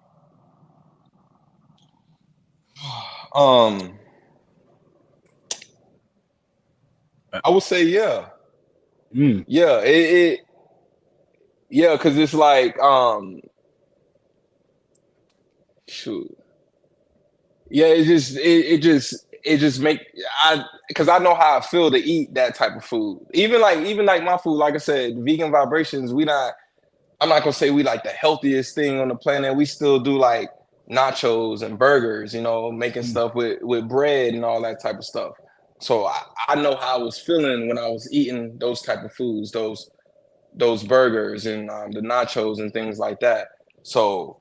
Um, I would say yeah. Mm, Yeah, yeah, because it's like shoot. Yeah, it just make I because I know how I feel to eat that type of food. Even like my food, like I said, vegan vibrations, I'm not gonna say we like the healthiest thing on the planet. We still do like nachos and burgers, making mm. stuff with bread and all that type of stuff. So I know how I was feeling when I was eating those type of foods, those burgers and the nachos and things like that. So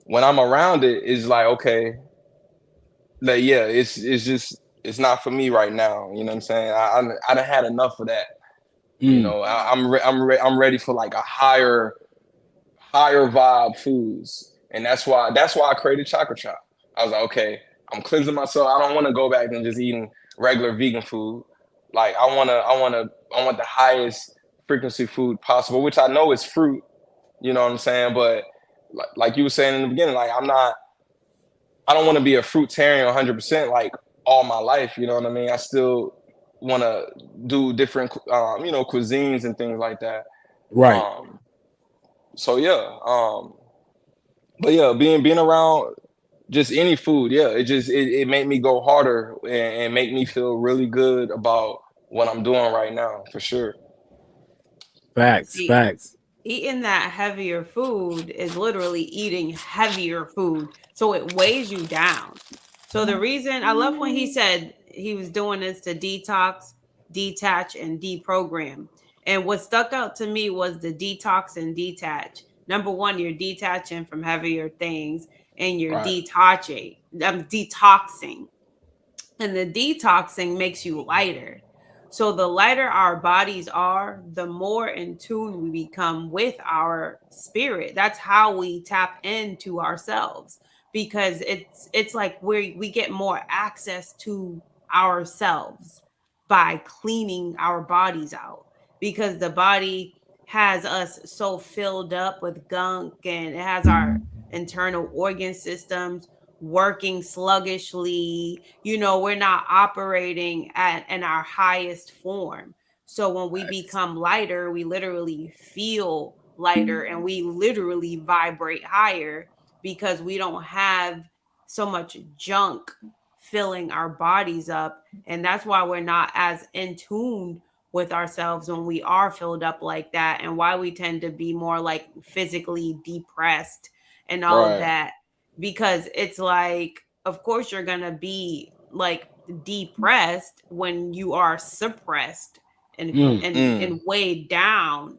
when I'm around it, it's like okay, like yeah, it's just it's not for me right now. You know what I'm saying? I done had enough of that. Mm. I'm ready for like a higher vibe foods, and that's why I created Chocolate Chop. I was like, okay, I'm cleansing myself. I don't want to go back and just eating regular vegan food. Like I want the highest frequency food possible, which I know is fruit. You know what I'm saying? But like you were saying in the beginning, like I don't want to be a fruitarian 100% like all my life. You know what I mean? I still want to do different cuisines and things like that. Right. Um, so yeah, but yeah, being around just any food, yeah, it made me go harder and make me feel really good about what I'm doing right now for sure. Facts. See, Facts. eating that heavier food is literally eating heavier food. So it weighs you down. So the reason I love when he said he was doing this to detox, detach, and deprogram. And what stuck out to me was the detox and detach. Number one, you're detaching from heavier things and you're Right. detoxing. And the detoxing makes you lighter. So the lighter our bodies are, the more in tune we become with our spirit. That's how we tap into ourselves because it's like we get more access to ourselves by cleaning our bodies out, because the body has us so filled up with gunk, and it has our internal organ systems working sluggishly. We're not operating at in our highest form. So when we become lighter, we literally feel lighter and we literally vibrate higher, because we don't have so much junk filling our bodies up. And that's why we're not as in tune with ourselves when we are filled up like that, and why we tend to be more like physically depressed and all of Right. that. Because it's like, of course you're gonna be like depressed when you are suppressed and Mm. weighed down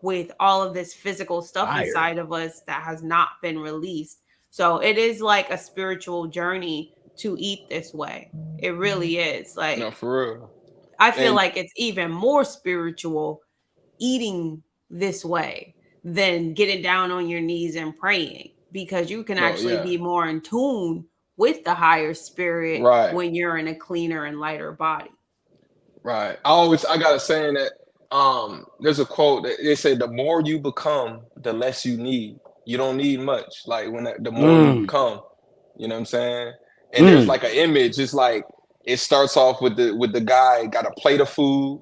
with all of this physical stuff Fire. inside of us that has not been released. So it is like a spiritual journey to eat this way. It really is. No, Like, for real. I feel And like it's even more spiritual eating this way than getting down on your knees and praying, because you can no, actually yeah. be more in tune with the higher spirit Right. when you're in a cleaner and lighter body. Right. I got a saying that there's a quote that they say the more you become, the less you need. You don't need much. Like the more you Mm, become, you know what I'm saying? And there's mm. like an image. It's like it starts off with the guy got a plate of food.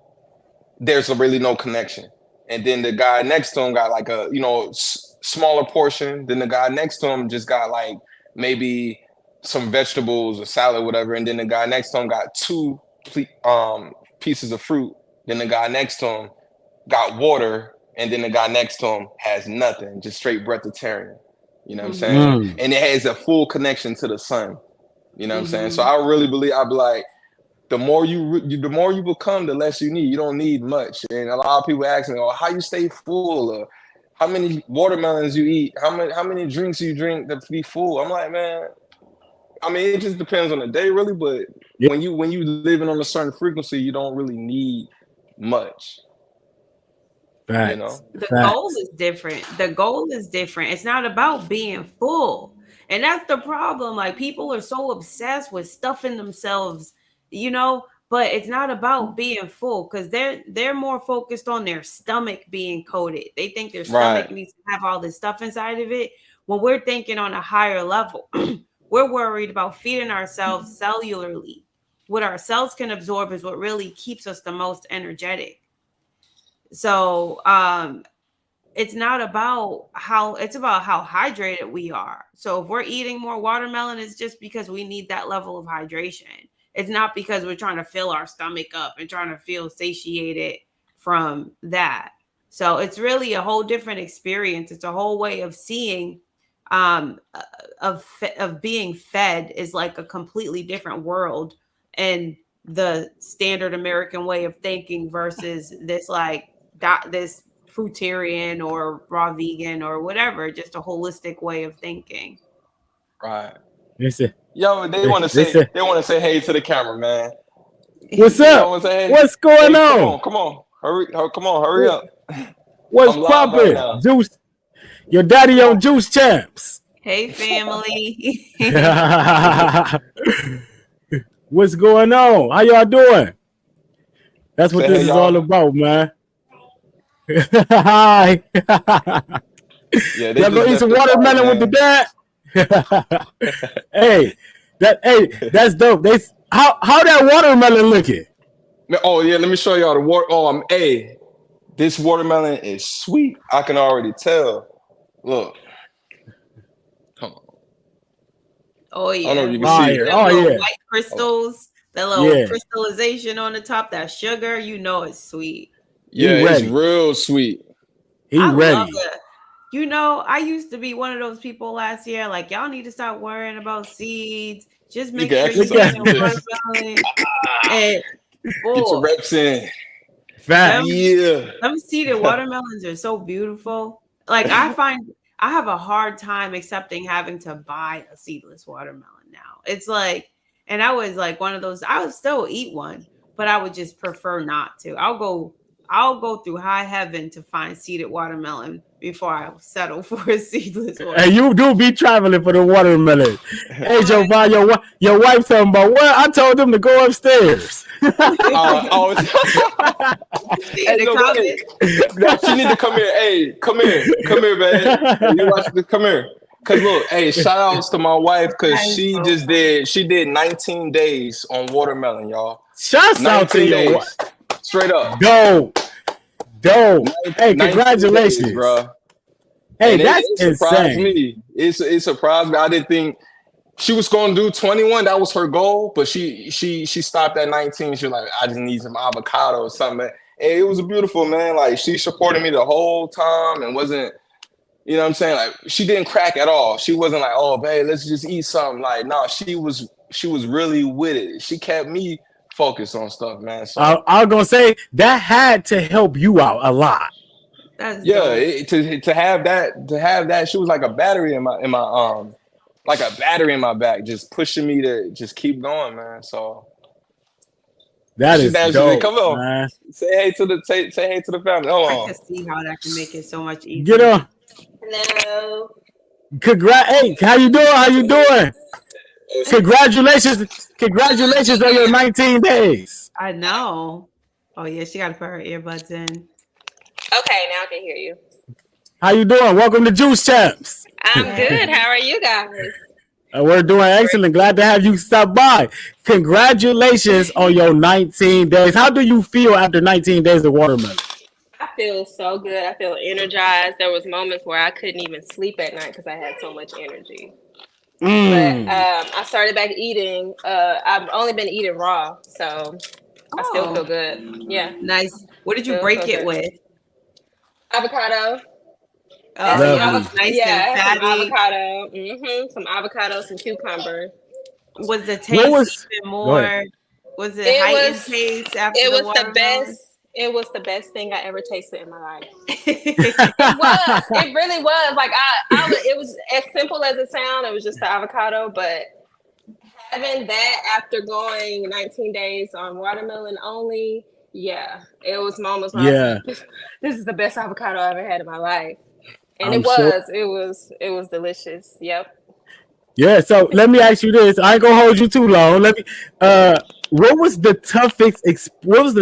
There's really no connection. And then the guy next to him got like a smaller portion. Then the guy next to him just got like maybe some vegetables or salad, whatever. And then the guy next to him got two pieces of fruit. Then the guy next to him got water, and then the guy next to him has nothing, just straight breatharian. You know what I'm Mm-hmm. saying? Mm. And it has a full connection to the sun. You know what I'm saying? So Mm-hmm. I really believe I'd be like, the more the more you become, the less you need. You don't need much. And a lot of people ask me, "Oh, how you stay full? Or how many watermelons you eat? How many drinks you drink to be full?" I'm like, man. I mean, it just depends on the day, really. But Yeah. when you living on a certain frequency, you don't really need much. You Facts. know? The goal Facts. is different. The goal is different. It's not about being full. And that's the problem. Like, people are so obsessed with stuffing themselves, but it's not about being full, because they're more focused on their stomach being coated. They think their stomach Right. needs to have all this stuff inside of it. When we're thinking on a higher level, we're worried about feeding ourselves cellularly. What our cells can absorb is what really keeps us the most energetic. So it's about how hydrated we are. So if we're eating more watermelon, it's just because we need that level of hydration. It's not because we're trying to fill our stomach up and trying to feel satiated from that. So it's really a whole different experience. It's a whole way of seeing, um of being fed is like a completely different world, and the standard American way of thinking versus this like this fruitarian or raw vegan or whatever, just a holistic way of thinking. Right. They said, Yo, they they, want to they say said, hey to the camera, man. what's You know up? what I'm saying? What's going Hey, come on? on, come on, hurry up. What's I'm live right poppin'? now. Juice, your daddy on Juice Champs. Hey, family. What's going on? How y'all doing? That's what Say this hey, is all y'all. about, man. Hi. Yeah, they Y'all just gonna eat left some the park, watermelon with the man. dad? That's dope. How that watermelon looking? Oh yeah, let me show y'all the water. Oh, hey, this watermelon is sweet. I can already tell. Look, come on. Oh I don't know yeah, if you can when you see see it. Fire. them Oh little yeah. white Hold on. crystals, that little Yeah. crystallization on the top, that sugar, it's sweet. He Yeah, it's ready. real sweet. He I love ready. it. I used to be one of those people last year, like, y'all need to stop worrying about seeds. Just You make can sure you're Look exercise at eating with this. watermelon. Ah, And get your boy, reps in. them facts. Yeah. them seeded watermelons are so beautiful. Like, I have a hard time accepting having to buy a seedless watermelon now. It's like, and I was like one of those, I would still eat one, but I would just prefer not to. I'll go I'll go through high heaven to find seeded watermelon before I settle for a seedless one. And you do be traveling for the watermelon. Hey, Jovan, your wife talking about what? I told them to go upstairs. Hey, no, she need to come here. Hey, come here, man. You watch this? Come here. Cause look, hey, shout outs to my wife because she did 19 days on watermelon, y'all. Shouts out to your wife. Straight up. Dope. Hey, congratulations, days, bro. Hey, and that's it surprised insane. me. It surprised me. I didn't think she was gonna do 21. That was her goal, but she stopped at 19. She was like, I just need some avocado or something. And it was beautiful, man. Like she supported me the whole time and wasn't, you know what I'm saying? Like she didn't crack at all. She wasn't like, oh, babe, let's just eat something. Like, no, she was really with it. She kept me focused on stuff, man. So I was gonna say that had to help you out a lot. That's to have that, she was like a battery in my like a battery in my back, just pushing me to just keep going, man. So that is dope. Come on, man. Say hey to the family. Hold on. I can see how that can make it so much easier. Get on. Hello. Hey, how you doing? Congratulations on your 19 days. I know. Oh yeah, she got to put her earbuds in. Okay, now I can hear you. How you doing? Welcome to Juice Champs. I'm good. How are you guys? We're doing excellent. Glad to have you stop by. Congratulations on your 19 days. How do you feel after 19 days of watermelon? I feel so good. I feel energized. There was moments where I couldn't even sleep at night because I had so much energy. But I started back eating. I've only been eating raw, so I still feel good. Yeah. Nice. What did you break it with? Avocado. Nice yeah, and some avocado. Some avocado, some cucumber. Was the taste even more? Was it heightened taste after it the was the best. It was the best thing I ever tasted in my life. It was. It really was. Like it was as simple as it sounded. It was just the avocado, but having that after going 19 days on watermelon only, yeah, it was moments where I was like, this is the best avocado I ever had in my life. And it was delicious. Yep. Yeah, so let me ask you this. I ain't gonna hold you too long. What was the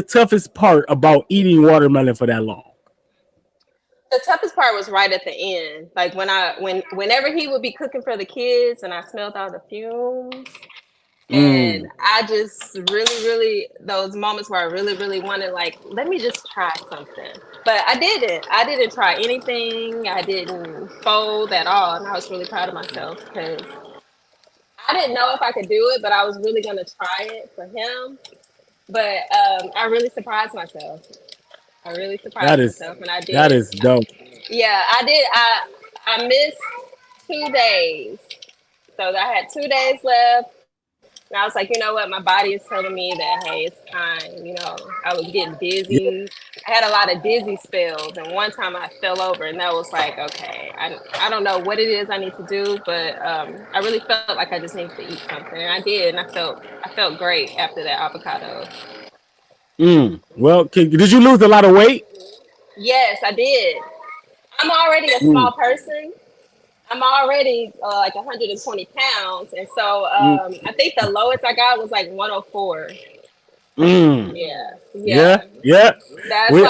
toughest part about eating watermelon for that long? The toughest part was right at the end. Like whenever he would be cooking for the kids and I smelled all the fumes. And I just really, those moments where I really wanted, like, let me just try something. But I didn't try anything. I didn't fold at all. And I was really proud of myself because I didn't know if I could do it, but I was really going to try it for him. But I really surprised myself. And I did. That is dope. Yeah, I did. I missed 2 days. So I had 2 days left. And I was like, you know what? My body is telling me that, hey, it's time. You know, I was getting dizzy. I had a lot of dizzy spells. And one time I fell over and that was like, okay, I don't know what it is I need to do, but I really felt like I just needed to eat something. And I did. And I felt great after that avocado. Well, did you lose a lot of weight? Yes, I did. I'm already a small person. I'm already like 120 pounds. And so I think the lowest I got was like 104. Yeah. That's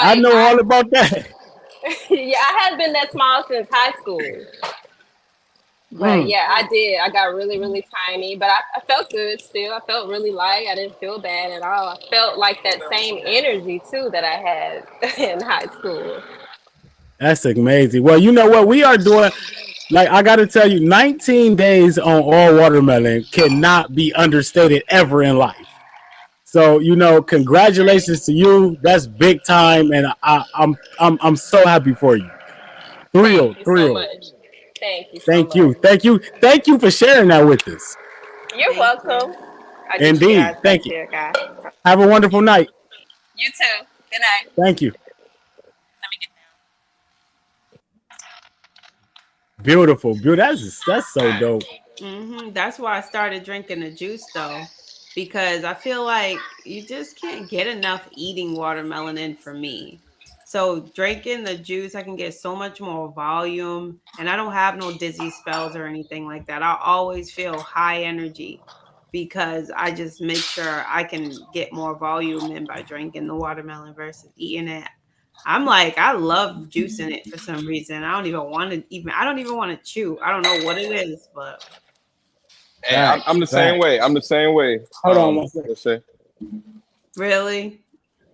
I know all about that. Yeah, I haven't been that small since high school. But yeah, I did. I got really tiny, but I felt good still. I felt really light. I didn't feel bad at all. I felt like that same energy too that I had in high school. That's amazing. Well, you know what we are doing? Like, I got to tell you, 19 days on all watermelon cannot be understated ever in life. So, you know, congratulations to you. That's big time, and I'm so happy for you. Thrilled. So much. Thank you. Thank you for sharing that with us. You're welcome. Indeed. Thank you. Guys. Have a wonderful night. You too. Good night. Thank you. Beautiful. That's so dope. That's why I started drinking the juice though, because I feel like you just can't get enough eating watermelon in for me. So drinking the juice, I can get so much more volume, and I don't have no dizzy spells or anything like that. I always feel high energy because I just make sure I can get more volume in by drinking the watermelon versus eating it. I'm like, I love juicing it for some reason. I don't even want to chew. I don't know what it is, but Hey, I'm the same way. I'm the same way. Hold on one second. Let's say. really?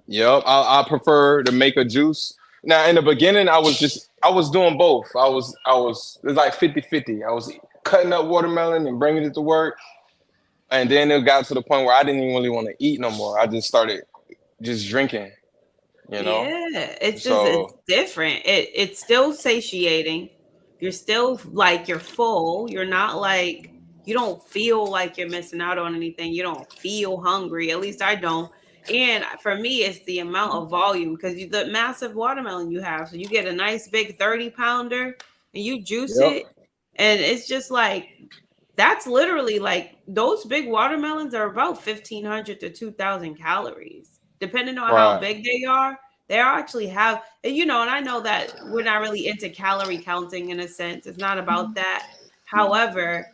Yep, I prefer to make a juice. Now, in the beginning, I was doing both. It was like 50-50. I was cutting up watermelon and bringing it to work. And then it got to the point where I didn't even really want to eat no more. I just started just drinking, you know? Yeah, it's different. It's still satiating. You're still like you're full. You're not like you don't feel like you're missing out on anything. You don't feel hungry. At least I don't. And for me, it's the amount of volume because the massive watermelon you have. So you get a nice big 30-pounder and you juice it. And it's just like, that's literally like those big watermelons are about 1,500 to 2,000 calories, depending on how big they are. They actually have, and I know that we're not really into calorie counting in a sense. It's not about that. However,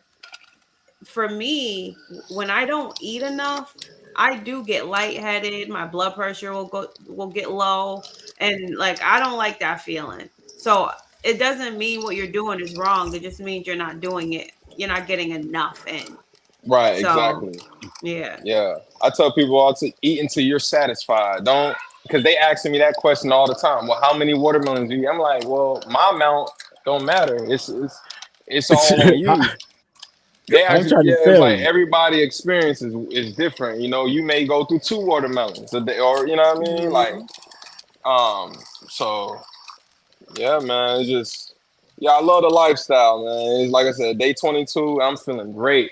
for me, when I don't eat enough, I do get lightheaded. My blood pressure will get low, and like I don't like that feeling. So it doesn't mean what you're doing is wrong. It just means you're not doing it. You're not getting enough in. Right, So, exactly. Yeah. I tell people all to eat until you're satisfied. Don't, because they asking me that question all the time. Well, how many watermelons do you eat? I'm like, well, my amount don't matter. It's all on you. They actually, it's like everybody experience is different. You may go through 2 watermelons a day, or you know what I mean? Like, so yeah, man, it's just, I love the lifestyle, man. It's like I said, day 22, I'm feeling great.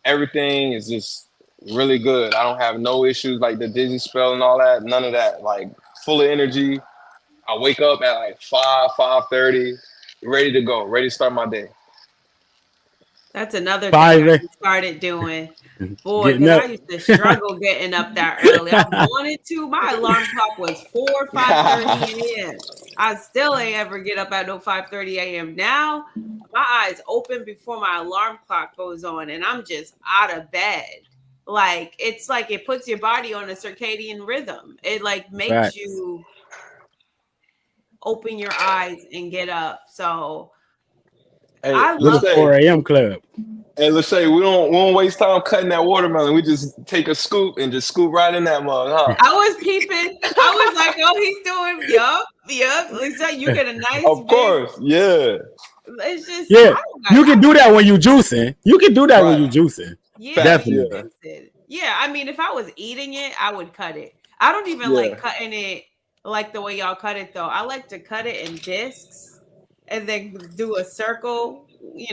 Everything is just really good. I don't have no issues like the dizzy spell and all that. None of that. Like full of energy. I wake up at like 5:30, ready to go, ready to start my day. That's another thing I started doing. Boy, because I used to struggle getting up that early. I wanted to. My alarm clock was 5:30 a.m. I still ain't ever get up at no 5:30 a.m. Now, my eyes open before my alarm clock goes on, and I'm just out of bed. Like, it's like it puts your body on a circadian rhythm. It like makes you open your eyes and get up. So I love the 4 a.m. club. Hey, let's say we don't waste time cutting that watermelon. We just take a scoop and just scoop right in that mug, huh? I was peeping. I was like, oh, he's doing yup. Looks like you get a nice. Of course, yeah. It's just you can do that when you juicing. You can do that when you juicing. Yeah, definitely. Yeah, I mean, if I was eating it, I would cut it. I don't even like cutting it like the way y'all cut it though. I like to cut it in discs and then do a circle.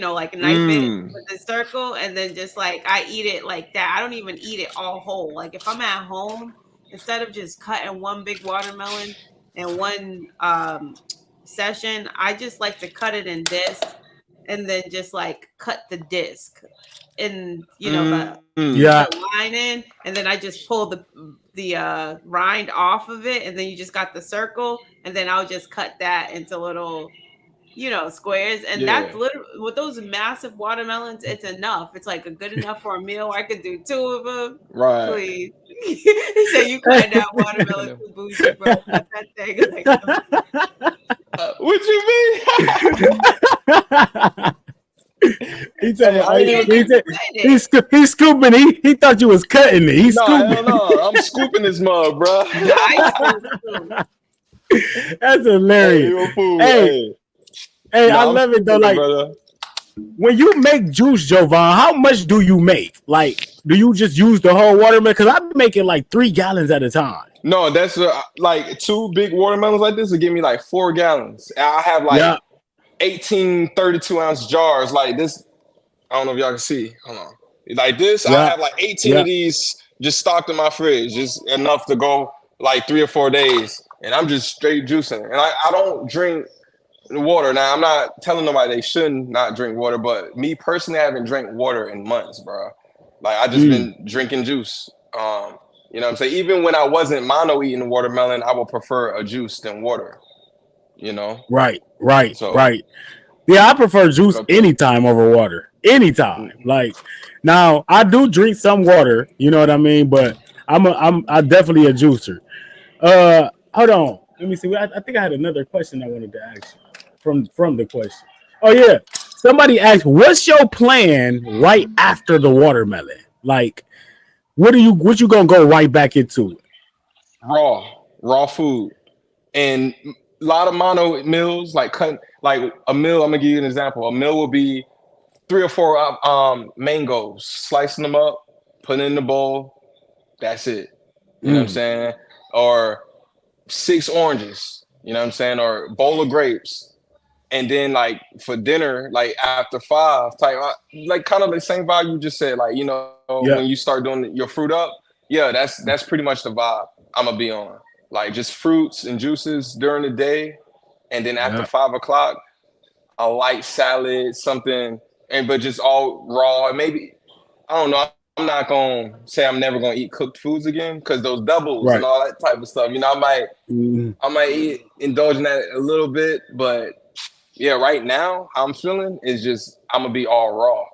Like knife it with the circle, and then just like I eat it like that. I don't even eat it all whole. Like if I'm at home, instead of just cutting one big watermelon in one session, I just like to cut it in discs and then just like cut the disc and the line in, and then I just pull the rind off of it, and then you just got the circle, and then I'll just cut that into little squares, and that's literally with those massive watermelons. It's enough. It's like a good enough for a meal. I could do 2 of them. Right. Please. He said you cut that watermelon too bougie, bro. Cut that thing. What you mean? He said he's scooping. He thought you was cutting it. He's scooping. No, I'm scooping this mug, bro. That's hilarious. Hey, I love it though. Like, brother, when you make juice, Jovan, how much do you make? Like, do you just use the whole watermelon? Because I'm making like 3 gallons at a time. No, that's like 2 big watermelons like this will give me like 4 gallons. I have like 18 32-ounce jars like this. I don't know if y'all can see. Hold on. Like this, I have like 18 of these just stocked in my fridge, just enough to go like 3 or 4 days. And I'm just straight juicing. And I don't drink water. Now, I'm not telling nobody they shouldn't not drink water, but me personally, I haven't drank water in months, bro. Like I just been drinking juice. You know what I'm saying? Even when I wasn't mono eating watermelon, I would prefer a juice than water. You know? Right. So Yeah, I prefer juice anytime over water. Anytime. Like now, I do drink some water. You know what I mean? But I'm definitely a juicer. Hold on. Let me see. I think I had another question I wanted to ask you from the question. Oh yeah, somebody asked, "What's your plan right after the watermelon? Like, what you gonna go right back into?" raw food, and a lot of mono meals like a meal. I'm gonna give you an example. A meal will be 3 or 4 mangoes, slicing them up, putting in the bowl. That's it. You know what I'm saying? Or 6 oranges, you know what I'm saying? Or a bowl of grapes. And then like for dinner, like after 5 type, like kind of the same vibe you just said, like, you know, when you start doing your fruit up, that's pretty much the vibe I'm gonna be on. Like just fruits and juices during the day. And then after 5 o'clock, a light salad, something, but just all raw. And maybe, I don't know, I'm not gonna say I'm never gonna eat cooked foods again, because those doubles and all that type of stuff, you know, I might indulge in that a little bit, but yeah, right now how I'm feeling is just I'm gonna be all raw,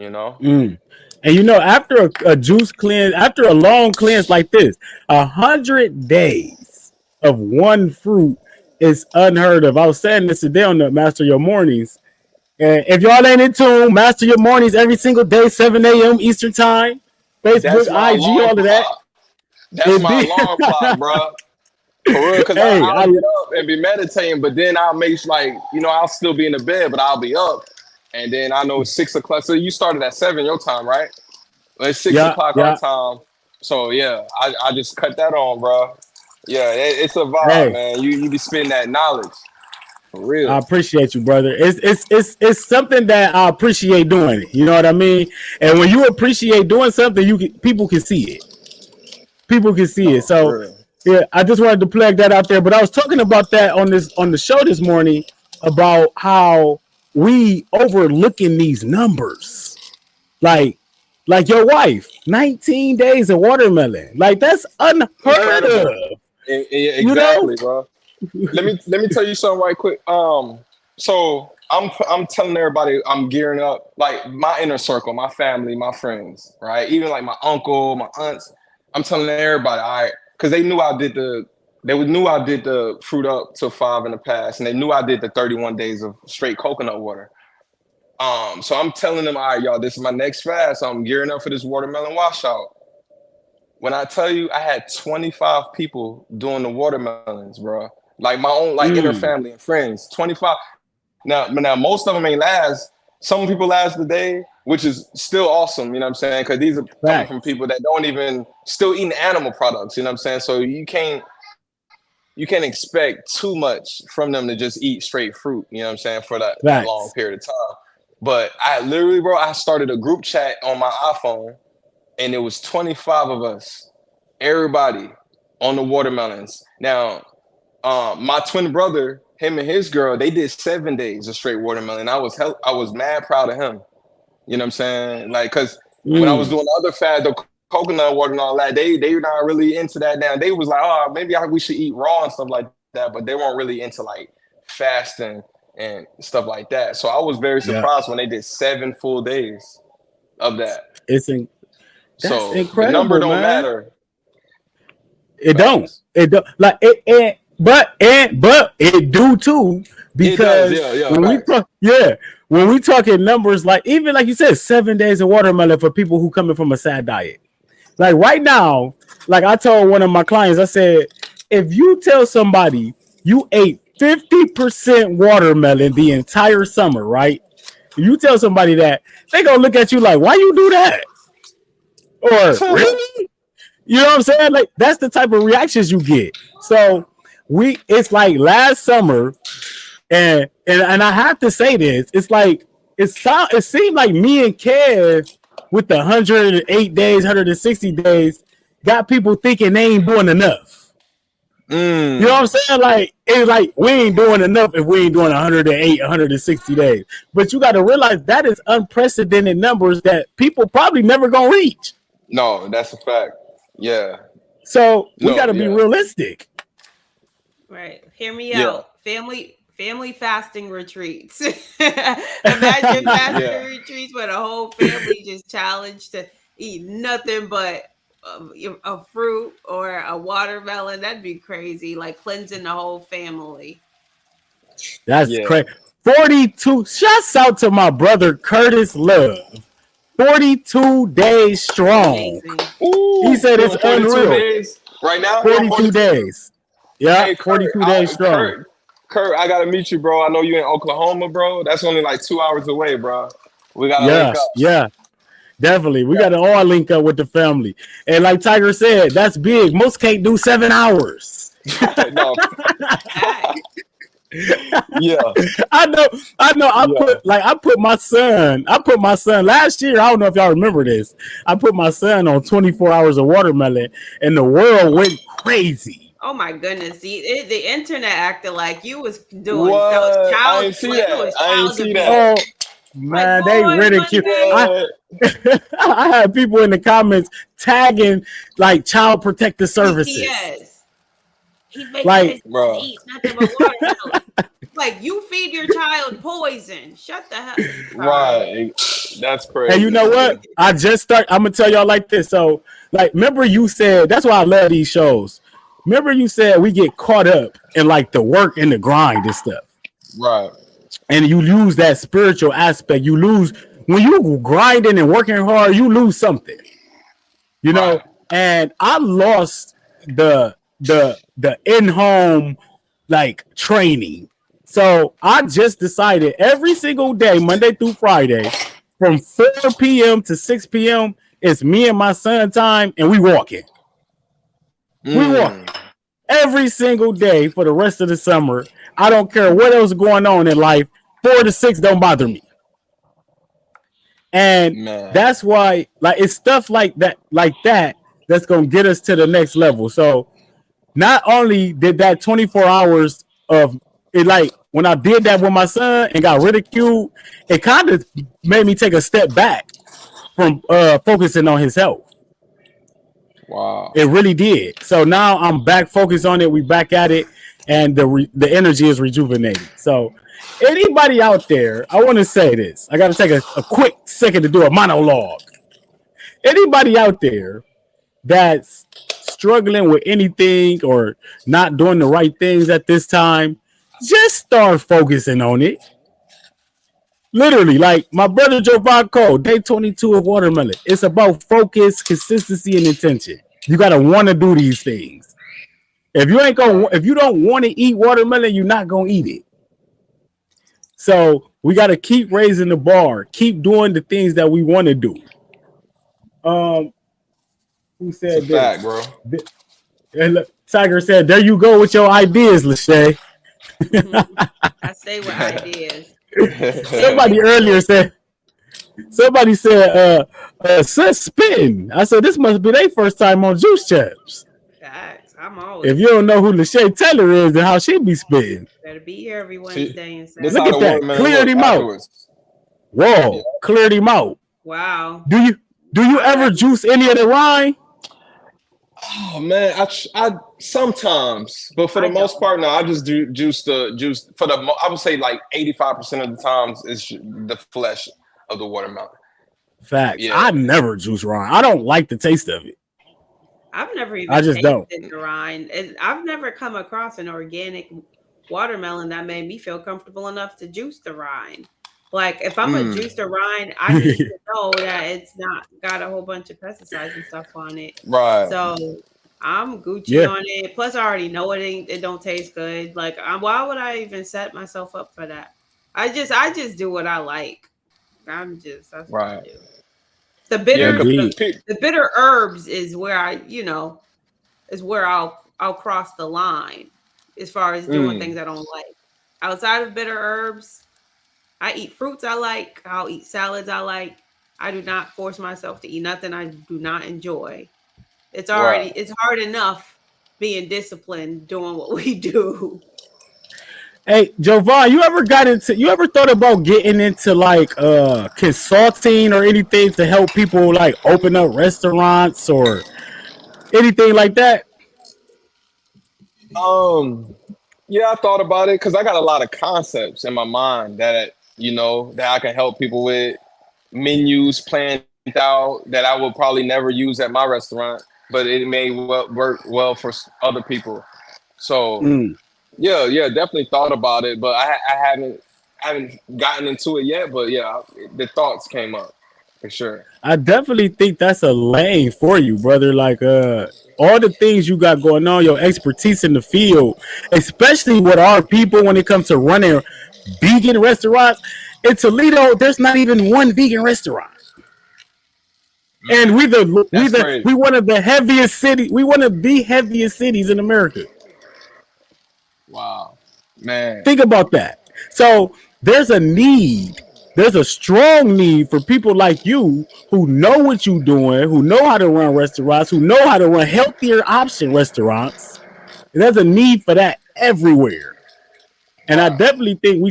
you know. And you know, after a juice cleanse, after a long cleanse like this, 100 days of one fruit is unheard of. I was saying this today on the Master Your Mornings. And if y'all ain't in tune, Master Your Mornings every single day, 7 a.m. Eastern Time. Facebook, IG, all of that. That's my alarm clock, bro. For real, because I'll get up and be meditating, but then I'll make sure, like, you know, I'll still be in the bed, but I'll be up. And then I know it's 6 o'clock. So you started at 7 your time, right? Well, it's 6 o'clock our time. So yeah, I just cut that on, bro. Yeah, it's a vibe, man. You be spitting that knowledge. For real. I appreciate you, brother. It's something that I appreciate doing. You know what I mean? And when you appreciate doing something, people can see it. People can see it. So yeah, I just wanted to plug that out there. But I was talking about that on the show this morning about how we overlooking these numbers. Like your wife, 19 days of watermelon. Like that's unheard of. Exactly, you know? bro. let me tell you something right quick. So I'm telling everybody I'm gearing up, like my inner circle, my family, my friends, right? Even like my uncle, my aunts. I'm telling everybody, all right, because they knew I did the fruit up till 5 in the past, and they knew I did the 31 days of straight coconut water. So I'm telling them, all right, y'all, this is my next fast. So I'm gearing up for this watermelon washout. When I tell you, I had 25 people doing the watermelons, bro. Like my own, like inner family and friends. 25. Now, most of them ain't last. Some people last the day, which is still awesome. You know what I'm saying? Because these are coming from people that don't even still eating animal products. You know what I'm saying? So you can't expect too much from them to just eat straight fruit. You know what I'm saying? For that long period of time. But I literally, bro, I started a group chat on my iPhone, and it was 25 of us, everybody on the watermelons. Now, my twin brother, him and his girl, they did 7 days of straight watermelon. I was mad proud of him. You know what I'm saying? Like, cause when I was doing the other fad, the coconut water and all that, they not really into that now. They was like, oh, maybe we should eat raw and stuff like that, but they weren't really into like fasting and stuff like that. So I was very surprised when they did 7 full days of that. That's so incredible. The number don't matter. It don't. Like it, but it do too, because when we talking numbers, like even like you said, 7 days of watermelon for people who coming from a sad diet. Like right now, like I told one of my clients, I said, if you tell somebody you ate 50% watermelon the entire summer, right? You tell somebody that, they gonna look at you like, why you do that? Or really? You know what I'm saying? Like that's the type of reactions you get. So it's like last summer, and I have to say this, it's like it seemed like me and Kev with the 108 days, 160 days, got people thinking they ain't doing enough. You know what I'm saying? Like it's like we ain't doing enough if we ain't doing 108, 160 days. But you got to realize that is unprecedented numbers that people probably never gonna reach. No, that's a fact. Yeah. So we No, got to be yeah. realistic. Right. Hear me Yeah. out. Family fasting retreats. Imagine fasting Yeah. retreats where the whole family just challenged to eat nothing but a fruit or a watermelon. That'd be crazy. Like cleansing the whole family. That's Yeah. crazy. 42. Shouts out to my brother Curtis Love. 42 days strong. Amazing. Ooh, He said doing it's 42 unreal. days right now. 42 days. Yeah, Hey, 42 days strong. Kurt, I gotta meet you, bro. I know you in Oklahoma, bro. That's only like 2 hours away, bro. We gotta link up. Yeah, definitely. We got to all link up with the family. And like Tiger said, that's big. Most can't do 7 hours. No. Yeah. I know. I put my son last year. I don't know if y'all remember this. I put my son on 24 hours of watermelon, and the world went crazy. Oh my goodness! The internet acted like you was doing What? child. I ain't see that. I ain't see that. Oh man, Like, they boy, ridicule. I had people in the comments tagging like child protective services. BTS. He makes Like, bro. eat nothing but watermelon. Like you feed your child poison. Shut the hell. Right. That's crazy. And you know what? I'm gonna tell y'all like this. So, like, remember you said that's why I love these shows. Remember you said we get caught up in like the work and the grind and stuff. Right. And you lose that spiritual aspect. You lose when you grinding and working hard, you lose something. You know, and I lost the in-home like training. So I just decided every single day, Monday through Friday, from 4 p.m. to 6 p.m., it's me and my son time, and we walking. We walking every single day for the rest of the summer. I don't care what else is going on in life. 4 to 6 don't bother me. And that's why, like, it's stuff like that that's gonna get us to the next level. So not only did that 24 hours of it, like when I did that with my son and got ridiculed, it kind of made me take a step back from focusing on his health. Wow. It really did. So now I'm back focused on it. We back at it, and the energy is rejuvenated. So anybody out there, I want to say this. I got to take a quick second to do a monologue. Anybody out there that's struggling with anything or not doing the right things at this time, just start focusing on it. Literally, like my brother Jovan Cole, day 22 of watermelon. It's about focus, consistency, and intention. You gotta want to do these things. If you don't want to eat watermelon, you're not gonna eat it. So we gotta keep raising the bar, keep doing the things that we want to do. Who said it's a fact, bro? And look, Tiger said, "There you go with your ideas, Lachey." I stay with ideas. Somebody said, sis spitting. I said, this must be their first time on Juice Chaps. Facts. I'm always. If you don't know who Lachey Taylor is, then how she be spitting. Better be here every Wednesday and Saturday. Look at that. Cleared him out. Whoa, cleared him out. Wow. Do you ever juice any of the rind? Oh man, I sometimes, but for the most part, no. I just do juice for the. I would say like 85% of the times is the flesh of the watermelon. Facts. Yeah. I never juice rind. I don't like the taste of it. I've never even tasted the rind. I've never come across an organic watermelon that made me feel comfortable enough to juice the rind. Like if I'm gonna juice the rind, I need to know that it's not got a whole bunch of pesticides and stuff on it. Right. So I'm Gucci on it. Plus, I already know it don't taste good. Like, why would I even set myself up for that? I just do what I like. That's what I do. The bitter herbs is where I'll cross the line as far as doing things I don't like. Outside of bitter herbs, I eat fruits I like. I'll eat salads I like. I do not force myself to eat nothing I do not enjoy. It's hard enough being disciplined doing what we do. Hey, Jovan, you ever thought about getting into like consulting or anything to help people like open up restaurants or Anything like that? Yeah, I thought about it because I got a lot of concepts in my mind that that I can help people with, menus planned out that I will probably never use at my restaurant, but it may work well for other people. So Mm. yeah, definitely thought about it, but I haven't gotten into it yet. But yeah, the thoughts came up for sure. I definitely think that's a lane for you, brother. Like all the things you got going on, your expertise in the field, especially with our people when it comes to running vegan restaurants. In Toledo, there's not even one vegan restaurant. And That's crazy. we one of the heaviest cities. We one of the heaviest cities in America. Wow, man. Think about that. So there's a need. There's a strong need for people like you who know what you're doing, who know how to run restaurants, who know how to run healthier option restaurants. There's a need for that everywhere. And I Wow. definitely think we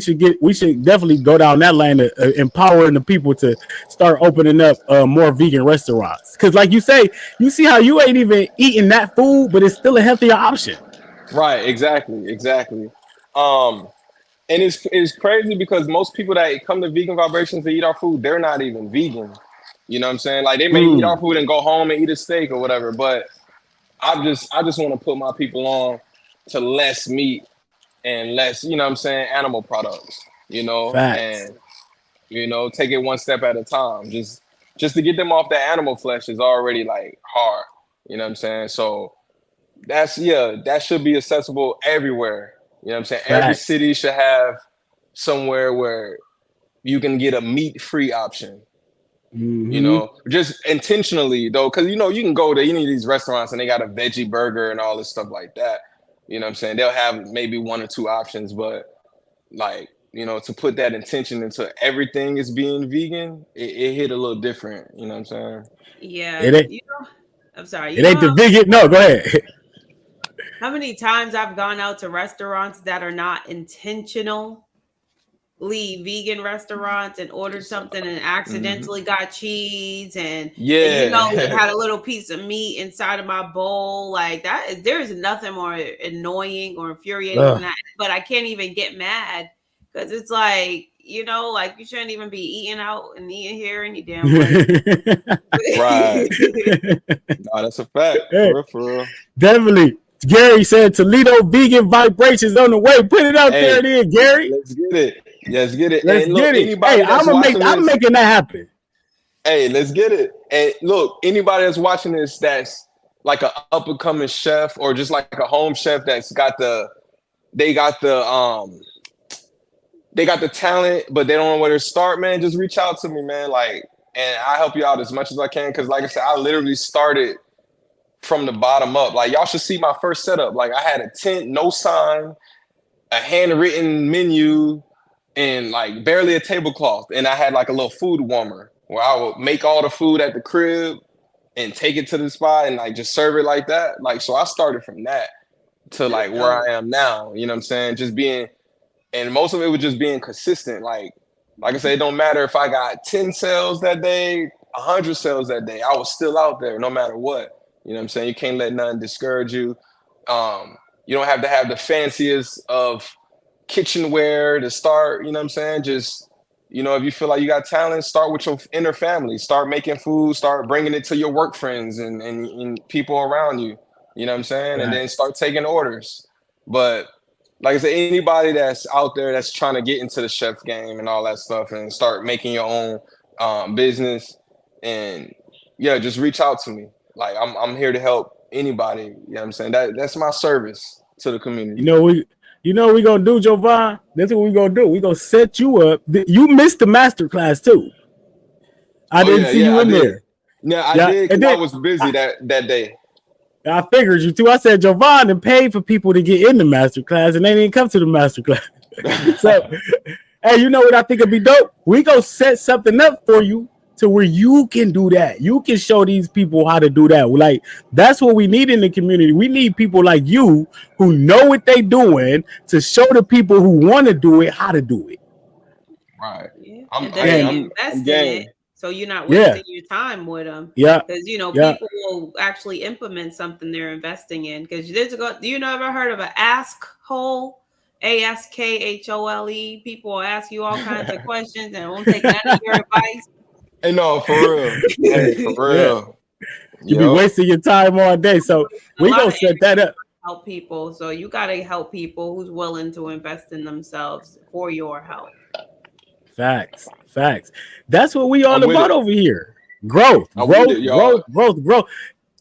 should definitely go down that lane of empowering the people to start opening up more vegan restaurants. Because like you say, you see how you ain't even eating that food, but it's still a healthier option. Right, exactly. Um, and it's crazy because most people that come to Vegan Vibrations to eat our food, they're not even vegan. You know what I'm saying? Like they may eat our Mm, food and go home and eat a steak or whatever, but I just want to put my people on to less meat and less, what I'm saying, animal products, facts. and take it one step at a time. Just to get them off that animal flesh is already like hard. You know what I'm saying? So that should be accessible everywhere. You know what I'm saying? Every Facts. city should have somewhere where you can get a meat-free option. Mm-hmm. Just intentionally though, because you can go to any of these restaurants and they got a veggie burger and all this stuff like that. You know what I'm saying? They'll have maybe one or two options, but like, to put that intention into everything as being vegan, it hit a little different. You know what I'm saying? Yeah, It ain't I'm sorry. it ain't the vegan. No, go ahead. How many times I've gone out to restaurants that are not intentionally vegan restaurants and ordered something and Mhm. accidentally got cheese and it Yeah. had a little piece of meat inside of my bowl. Like that, there is nothing more annoying or infuriating than Ugh. that. But I can't even get mad because it's like, like you shouldn't even be eating out and eating here any damn way. Right. No, that's a fact. Hey, For real. definitely. Gary said Toledo Vegan Vibrations on the way. Put it out there, Hey, then, Gary. let's get it. Let's get it. Let's And look, get it. Hey, anybody that's watching I'm this, making that happen. hey, let's get it. And look, anybody that's watching this that's like a up and coming chef or just like a home chef that's they got the talent, but they don't know where to start, man. Just reach out to me, man. Like, and I help you out as much as I can. Cause like I said, I literally started from the bottom up. Like y'all should see my first setup. Like I had a tent, no sign, a handwritten menu, and like barely a tablecloth. And I had like a little food warmer where I would make all the food at the crib and take it to the spot and like just serve it like that. Like so I started from that to That's like where dope. I am now. You know what I'm saying? Just being, and most of it was just being consistent. Like I said, it don't matter if I got 10 sales that day, 100 sales that day. I was still out there no matter what. You know what I'm saying? You can't let nothing discourage you. You don't have to have the fanciest of kitchenware to start. You know what I'm saying? Just, if you feel like you got talent, start with your inner family. Start making food. Start bringing it to your work friends and people around you. You know what I'm saying? And then Facts. start taking orders. But like I said, anybody that's out there that's trying to get into the chef game and all that stuff and start making your own business, and yeah, just reach out to me. Like I'm here to help anybody. You know what I'm saying? That's my service to the You community. know we what we gonna do, Jovan? That's what we gonna do. We gonna set you up. You missed the master class too. I Oh didn't see yeah, you I in did. there. Yeah, I Yeah, did and because I then was busy that day. I figured you too. I said Jovan and paid for people to get in the master class, and they didn't come to the master class. So, hey, you know what I think would be dope? We go set something up for you to where you can do that. You can show these people how to do that. Like that's what we need in the community. We need people like you who know what they doing to show the people who want to do it how to do it. Right. Yeah. I'm And then hey, they And I'm invest in it. game. So you're not Yeah. wasting your time with them. Yeah. Because, you know, Yeah. people will actually implement something they're investing in. Because do you know, ever heard of an ask hole? ASKHOLE. People will ask you all kinds of questions and won't take none of your advice. Hey, no, for real. Hey, for Yeah. real. You be Yup. wasting your time all day. So A we lot gonna of set that up. help people. So you got to help people who's willing to invest in themselves for your help. Facts. That's what we all I'm with about it. over here. Growth. I'm with it, y'all.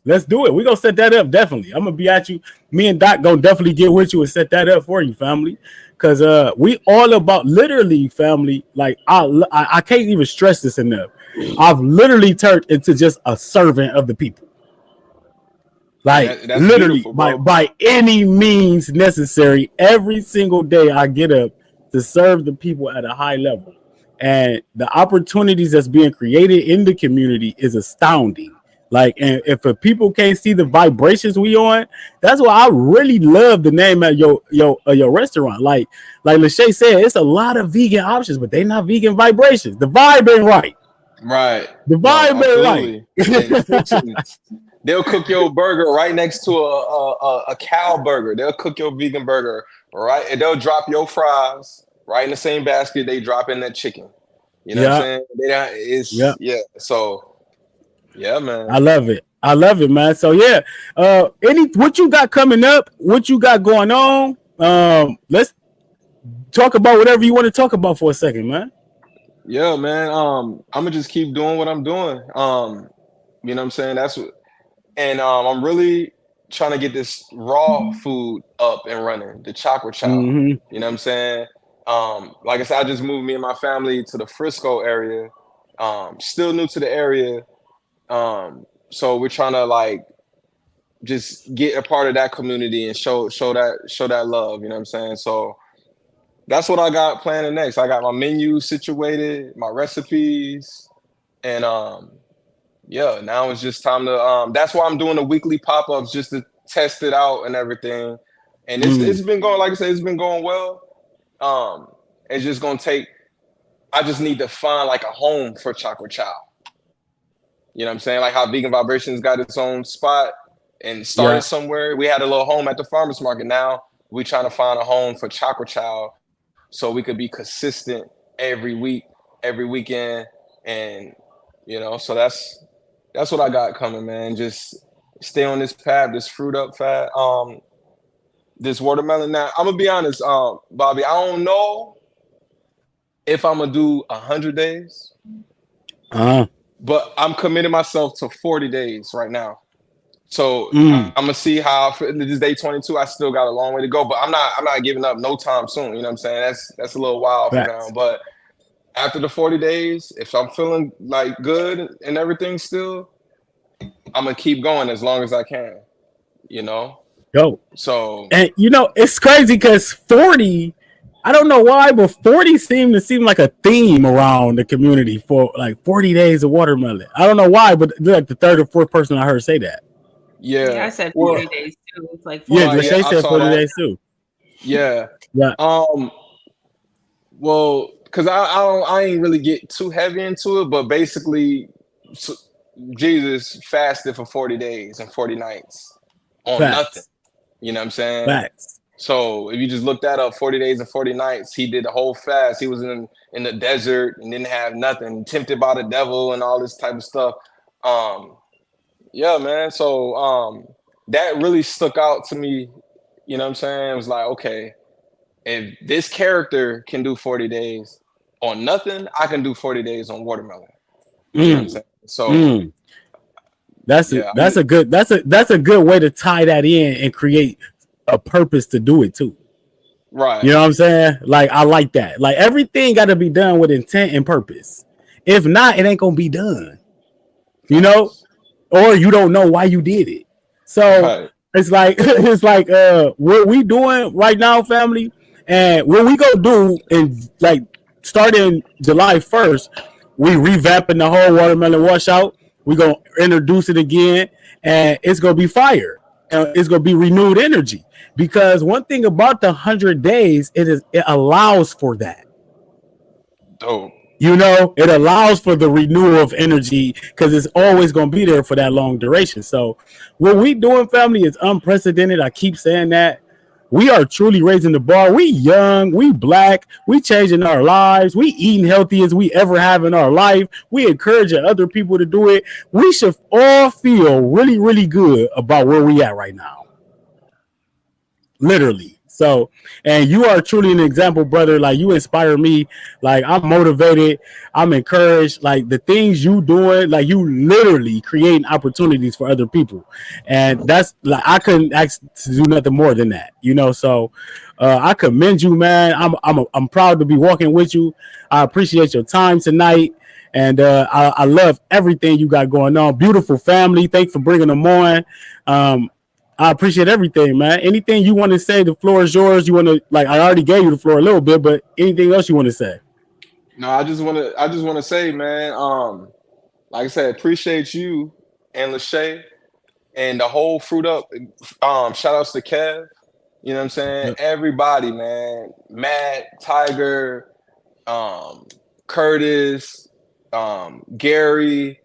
Let's do it. We gonna set that up, definitely. I'm gonna be at you. Me and Doc gonna definitely get with you and set that up for you, family. Cause we all about, literally, family. Like I can't even stress this enough. I've literally turned into just a servant of the people. Like That's literally, beautiful, by any means necessary. Every single day I get up to serve the people at a high level. And the opportunities that's being created in the community is astounding. Like, and if people can't see the vibrations we on, that's why I really love the name of your restaurant. Like Lachey said, it's a lot of vegan options, but they not vegan vibrations. The vibe ain't right. Right. The vibe ain't And right. listen, they'll cook your burger right next to a cow burger. They'll cook your vegan burger, right? And they'll drop your fries right in the same basket they drop in that chicken. You know what I'm saying? So yeah, man. I love it, man. So yeah, what you got coming up? What you got going on? Let's talk about whatever you want to talk about for a second, man. Yeah, man. I'm gonna just keep doing what I'm doing. You know what I'm saying? I'm really trying to get this raw food up and running, the chakra chow. Mm-hmm. You know what I'm saying? Like I said, I just moved me and my family to the Frisco area. Still new to the area. So we're trying to like just get a part of that community and show that love, you know what I'm saying? So that's what I got planning next. I got my menu situated, my recipes, and now it's just time to that's why I'm doing the weekly pop-ups, just to test it out and everything. And it's been going, like I said, it's been going well. It's just gonna take, I just need to find like a home for chakra chow. You know what I'm saying? Like how Vegan Vibrationz got its own spot and started somewhere. We had a little home at the farmer's market. Now we're trying to find a home for chakra chow so we could be consistent every week, every weekend. And, so that's what I got coming, man. Just stay on this path, this fruit up fat, this watermelon. Now, I'm going to be honest, Bobby, I don't know if I'm going to do 100 days. But I'm committing myself to 40 days right now. So I'm gonna see how this is day 22. I still got a long way to go, but I'm not giving up no time soon. You know what I'm saying? That's a little while from now. But after the 40 days, if I'm feeling like good and everything still, I'm gonna keep going as long as I can. Yo. So, and it's crazy because 40. I don't know why, but 40 seem like a theme around the community for like 40 days of watermelon. I don't know why, but like the third or fourth person I heard say that. Yeah, I said 40 days too. It's like 40 Lachey said 40 days too. Yeah. Well, because I ain't really get too heavy into it, but basically, Jesus fasted for 40 days and 40 nights on nothing. You know what I'm saying? Facts. So if you just look that up, 40 days and 40 nights, he did the whole fast. He was in the desert and didn't have nothing, tempted by the devil and all this type of stuff. Yeah, man. So that really stuck out to me. You know what I'm saying? It was like, okay, if this character can do 40 days on nothing, I can do 40 days on watermelon. You know what I'm saying? So that's a good way to tie that in and create a purpose to do it too. Right. You know what I'm saying? Like, I like that. Like, everything got to be done with intent and purpose. If not, it ain't gonna be done. Or you don't know why you did it. So it's like what we doing right now, family, and what we gonna do in like starting July 1st, we revamping the whole watermelon washout. We gonna introduce it again, and it's gonna be fire. It's gonna be renewed energy. Because one thing about the 100 days, it allows for that. Dope. You know, it allows for the renewal of energy because it's always going to be there for that long duration. So, what we doing, family, is unprecedented. I keep saying that. We are truly raising the bar. We young, we black, we changing our lives. We eating healthy as we ever have in our life. We encouraging other people to do it. We should all feel really, really good about where we at right now. Literally. So, and you are truly an example, brother. Like, you inspire me. Like, I'm motivated. I'm encouraged. Like, the things you doing, like, you literally creating opportunities for other people, and that's like, I couldn't ask to do nothing more than that. You know, so I commend you, man. I'm proud to be walking with you. I appreciate your time tonight. And I love everything you got going on. Beautiful family. Thanks for bringing them on. I appreciate everything, man. Anything you want to say, the floor is yours. You want to, like, I already gave you the floor a little bit, but anything else you want to say? No, I just want to say, man, like I said, appreciate you and Lachey and the whole Fruit Up. Shout outs to Kev. You know what I'm saying? Yep. Everybody, man. Matt, Tiger, Curtis, Gary,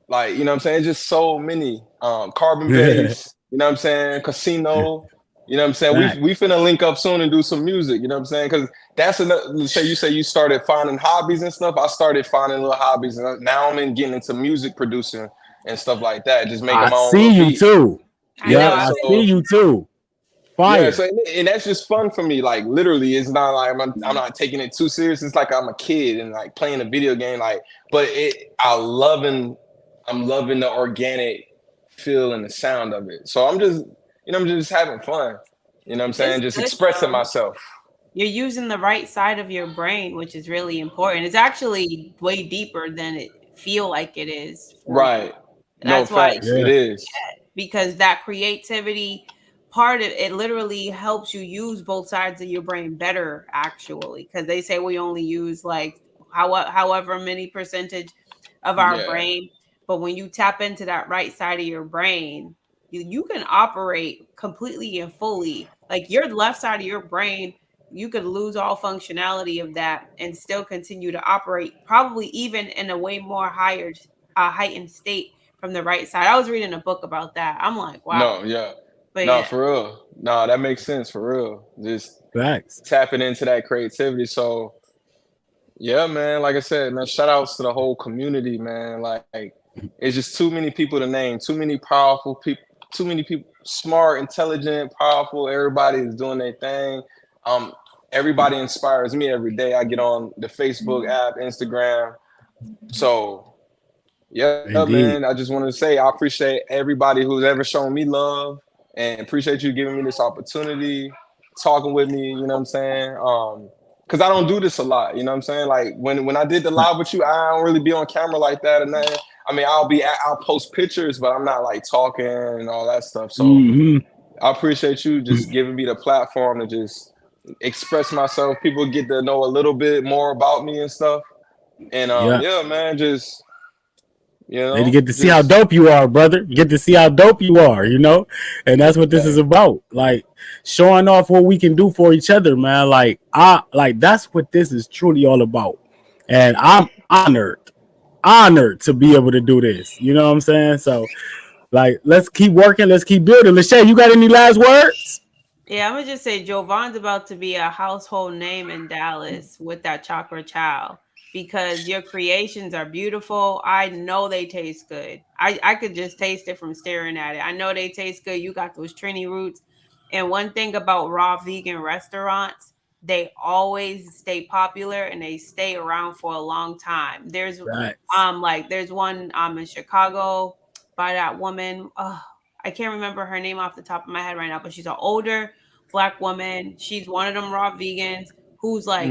like, you know what I'm saying? Just so many. Carbon Base, you know what I'm saying? Casino, you know what I'm saying? Right. We finna link up soon and do some music, you know what I'm saying? Because that's another, say you started finding hobbies and stuff. I started finding little hobbies, and now I'm getting into music producing and stuff like that. Just making my I own see little you beats. too. I Yeah, know. I so- see you too. Fire. Yeah, so and that's just fun for me. Like, literally, it's not like I'm not taking it too serious. It's like I'm a kid and like playing a video game. Like, but I'm loving the organic feel and the sound of it. So I'm just having fun. You know what I'm saying? It's Just good, expressing though. myself. You're using the right side of your brain, which is really important. It's actually way deeper than it feel like it is for you. Right. No, That's why, facts. Yeah. It is. because that creativity part of it literally helps you use both sides of your brain better, actually, because they say we only use like however many percentage of our Yeah. brain, but when you tap into that right side of your brain, you can operate completely and fully. Like, your left side of your brain, you could lose all functionality of that and still continue to operate, probably even in a way more higher heightened state from the right side. I was reading a book about that. I'm like, wow. No, yeah. But No, yeah, for real. No, that makes sense for real. Just Facts. tapping into that creativity. So yeah, man. Like I said, man, shout outs to the whole community, man. Like, it's just too many people to name, too many powerful people, too many people, smart, intelligent, powerful. Everybody is doing their thing. Everybody inspires me every day. I get on the Facebook app, Instagram. So yeah, Indeed. man. I just wanted to say I appreciate everybody who's ever shown me love, and appreciate you giving me this opportunity, talking with me, you know what I'm saying? Because I don't do this a lot, you know what I'm saying? Like, when I did the live with you, I don't really be on camera like that or nothing. I mean, I'll post pictures, but I'm not like talking and all that stuff. So Mhm. I appreciate you just giving me the platform to just express myself. People get to know a little bit more about me and stuff. And Yeah. yeah, man, just And you get to see how dope you are, brother. You get to see how dope you are, you know? And that's what this is about. Like, showing off what we can do for each other, man. Like, that's what this is truly all about. And I'm honored to be able to do this. You know what I'm saying? So, like, let's keep working, let's keep building. Lachey, you got any last words? yeah, I'm gonna just say Jovan's about to be a household name in Dallas with that Chakra Chow, because your creations are beautiful. I know they taste good. I could just taste it from staring at it. I know they taste good. You got those Trini roots. And one thing about raw vegan restaurants, they always stay popular and they stay around for a long time. There's Right. there's one in Chicago by that woman. Oh, I can't remember her name off the top of my head right now, but she's an older Black woman. She's one of them raw vegans who's like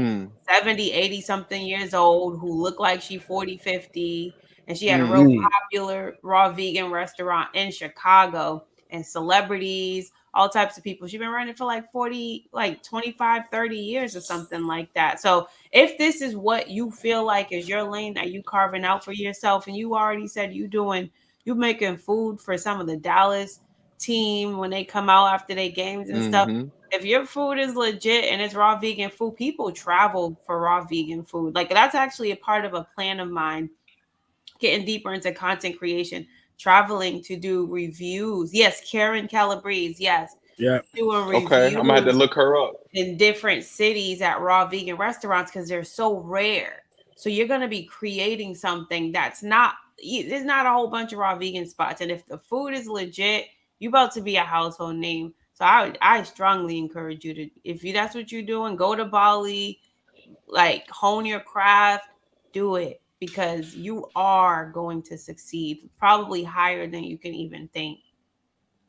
70, 80 something years old, who look like she 40, 50. And she had a real popular raw vegan restaurant in Chicago, and celebrities, all types of people. She's been running for like 40, like 25, 30 years or something like that. So if this is what you feel like is your lane that you carving out for yourself, and you already said you making food for some of the Dallas team when they come out after their games and stuff. If your food is legit and it's raw vegan food, people travel for raw vegan food. Like that's actually a part of a plan of mine, getting deeper into content creation, traveling to do reviews. Yes, Karen Calabrese. Yes. Yeah. Doing reviews. Okay, I'm gonna have to look her up in different cities at raw vegan restaurants because they're so rare. So you're gonna be creating something that's not. There's not a whole bunch of raw vegan spots, and if the food is legit, you're about to be a household name. So I strongly encourage you to, if that's what you're doing, go to Bali, like hone your craft, do it, because you are going to succeed, probably higher than you can even think.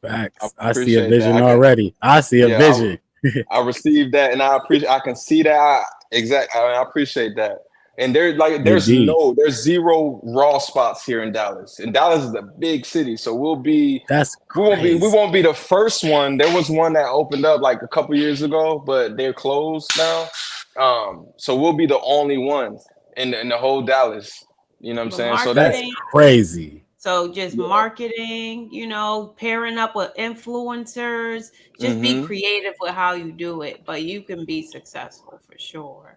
Facts. I see a vision already. I see a vision. I received that, and I can see that. I appreciate that. And there's zero raw spots here in Dallas. And Dallas is a big city, so we won't be the first one. There was one that opened up like a couple years ago, but they're closed now. So we'll be the only ones in the whole Dallas. You know what I'm saying? So that's crazy. So just marketing, pairing up with influencers, just be creative with how you do it, but you can be successful for sure.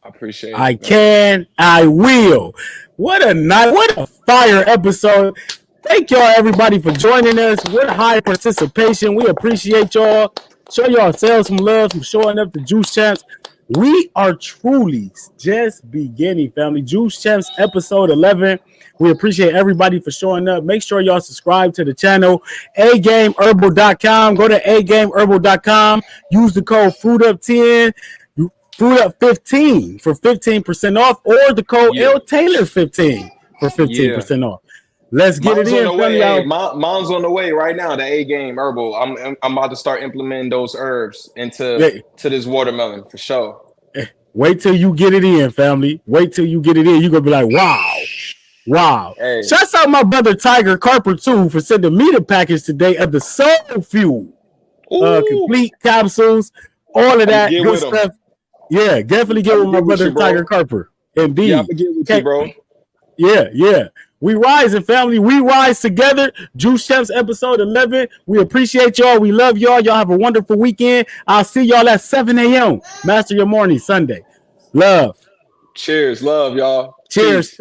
I appreciate it. I will. What a fire episode. Thank y'all, everybody, for joining us. What high participation. We appreciate y'all. Show yourselves some love from showing up to Juice Champs. We are truly just beginning, family. Juice Champs episode 11. We appreciate everybody for showing up. Make sure y'all subscribe to the channel. agameherbal.com. Go to agameherbal.com. Use the code FOODUP10. FOODUP15 for 15% off, or the code L Taylor 15 for 15% off. Let's get it in, family. Hey, mom's on the way right now. The A Game Herbal. I'm about to start implementing those herbs into this watermelon for sure. Wait till you get it in, family. Wait till you get it in. You're gonna be like, wow. Hey. Shouts out my brother Tiger Carper too for sending me the package today of the Soul Fuel complete capsules, all of that good stuff. Yeah, definitely get with my brother Tiger Carper. Indeed. Yeah, I'm gonna get with you, bro. Yeah. We rising, family. We rise together. Juice Champs episode 11. We appreciate y'all. We love y'all. Y'all have a wonderful weekend. I'll see y'all at 7 a.m. Master your morning Sunday. Love. Cheers. Love, y'all. Cheers.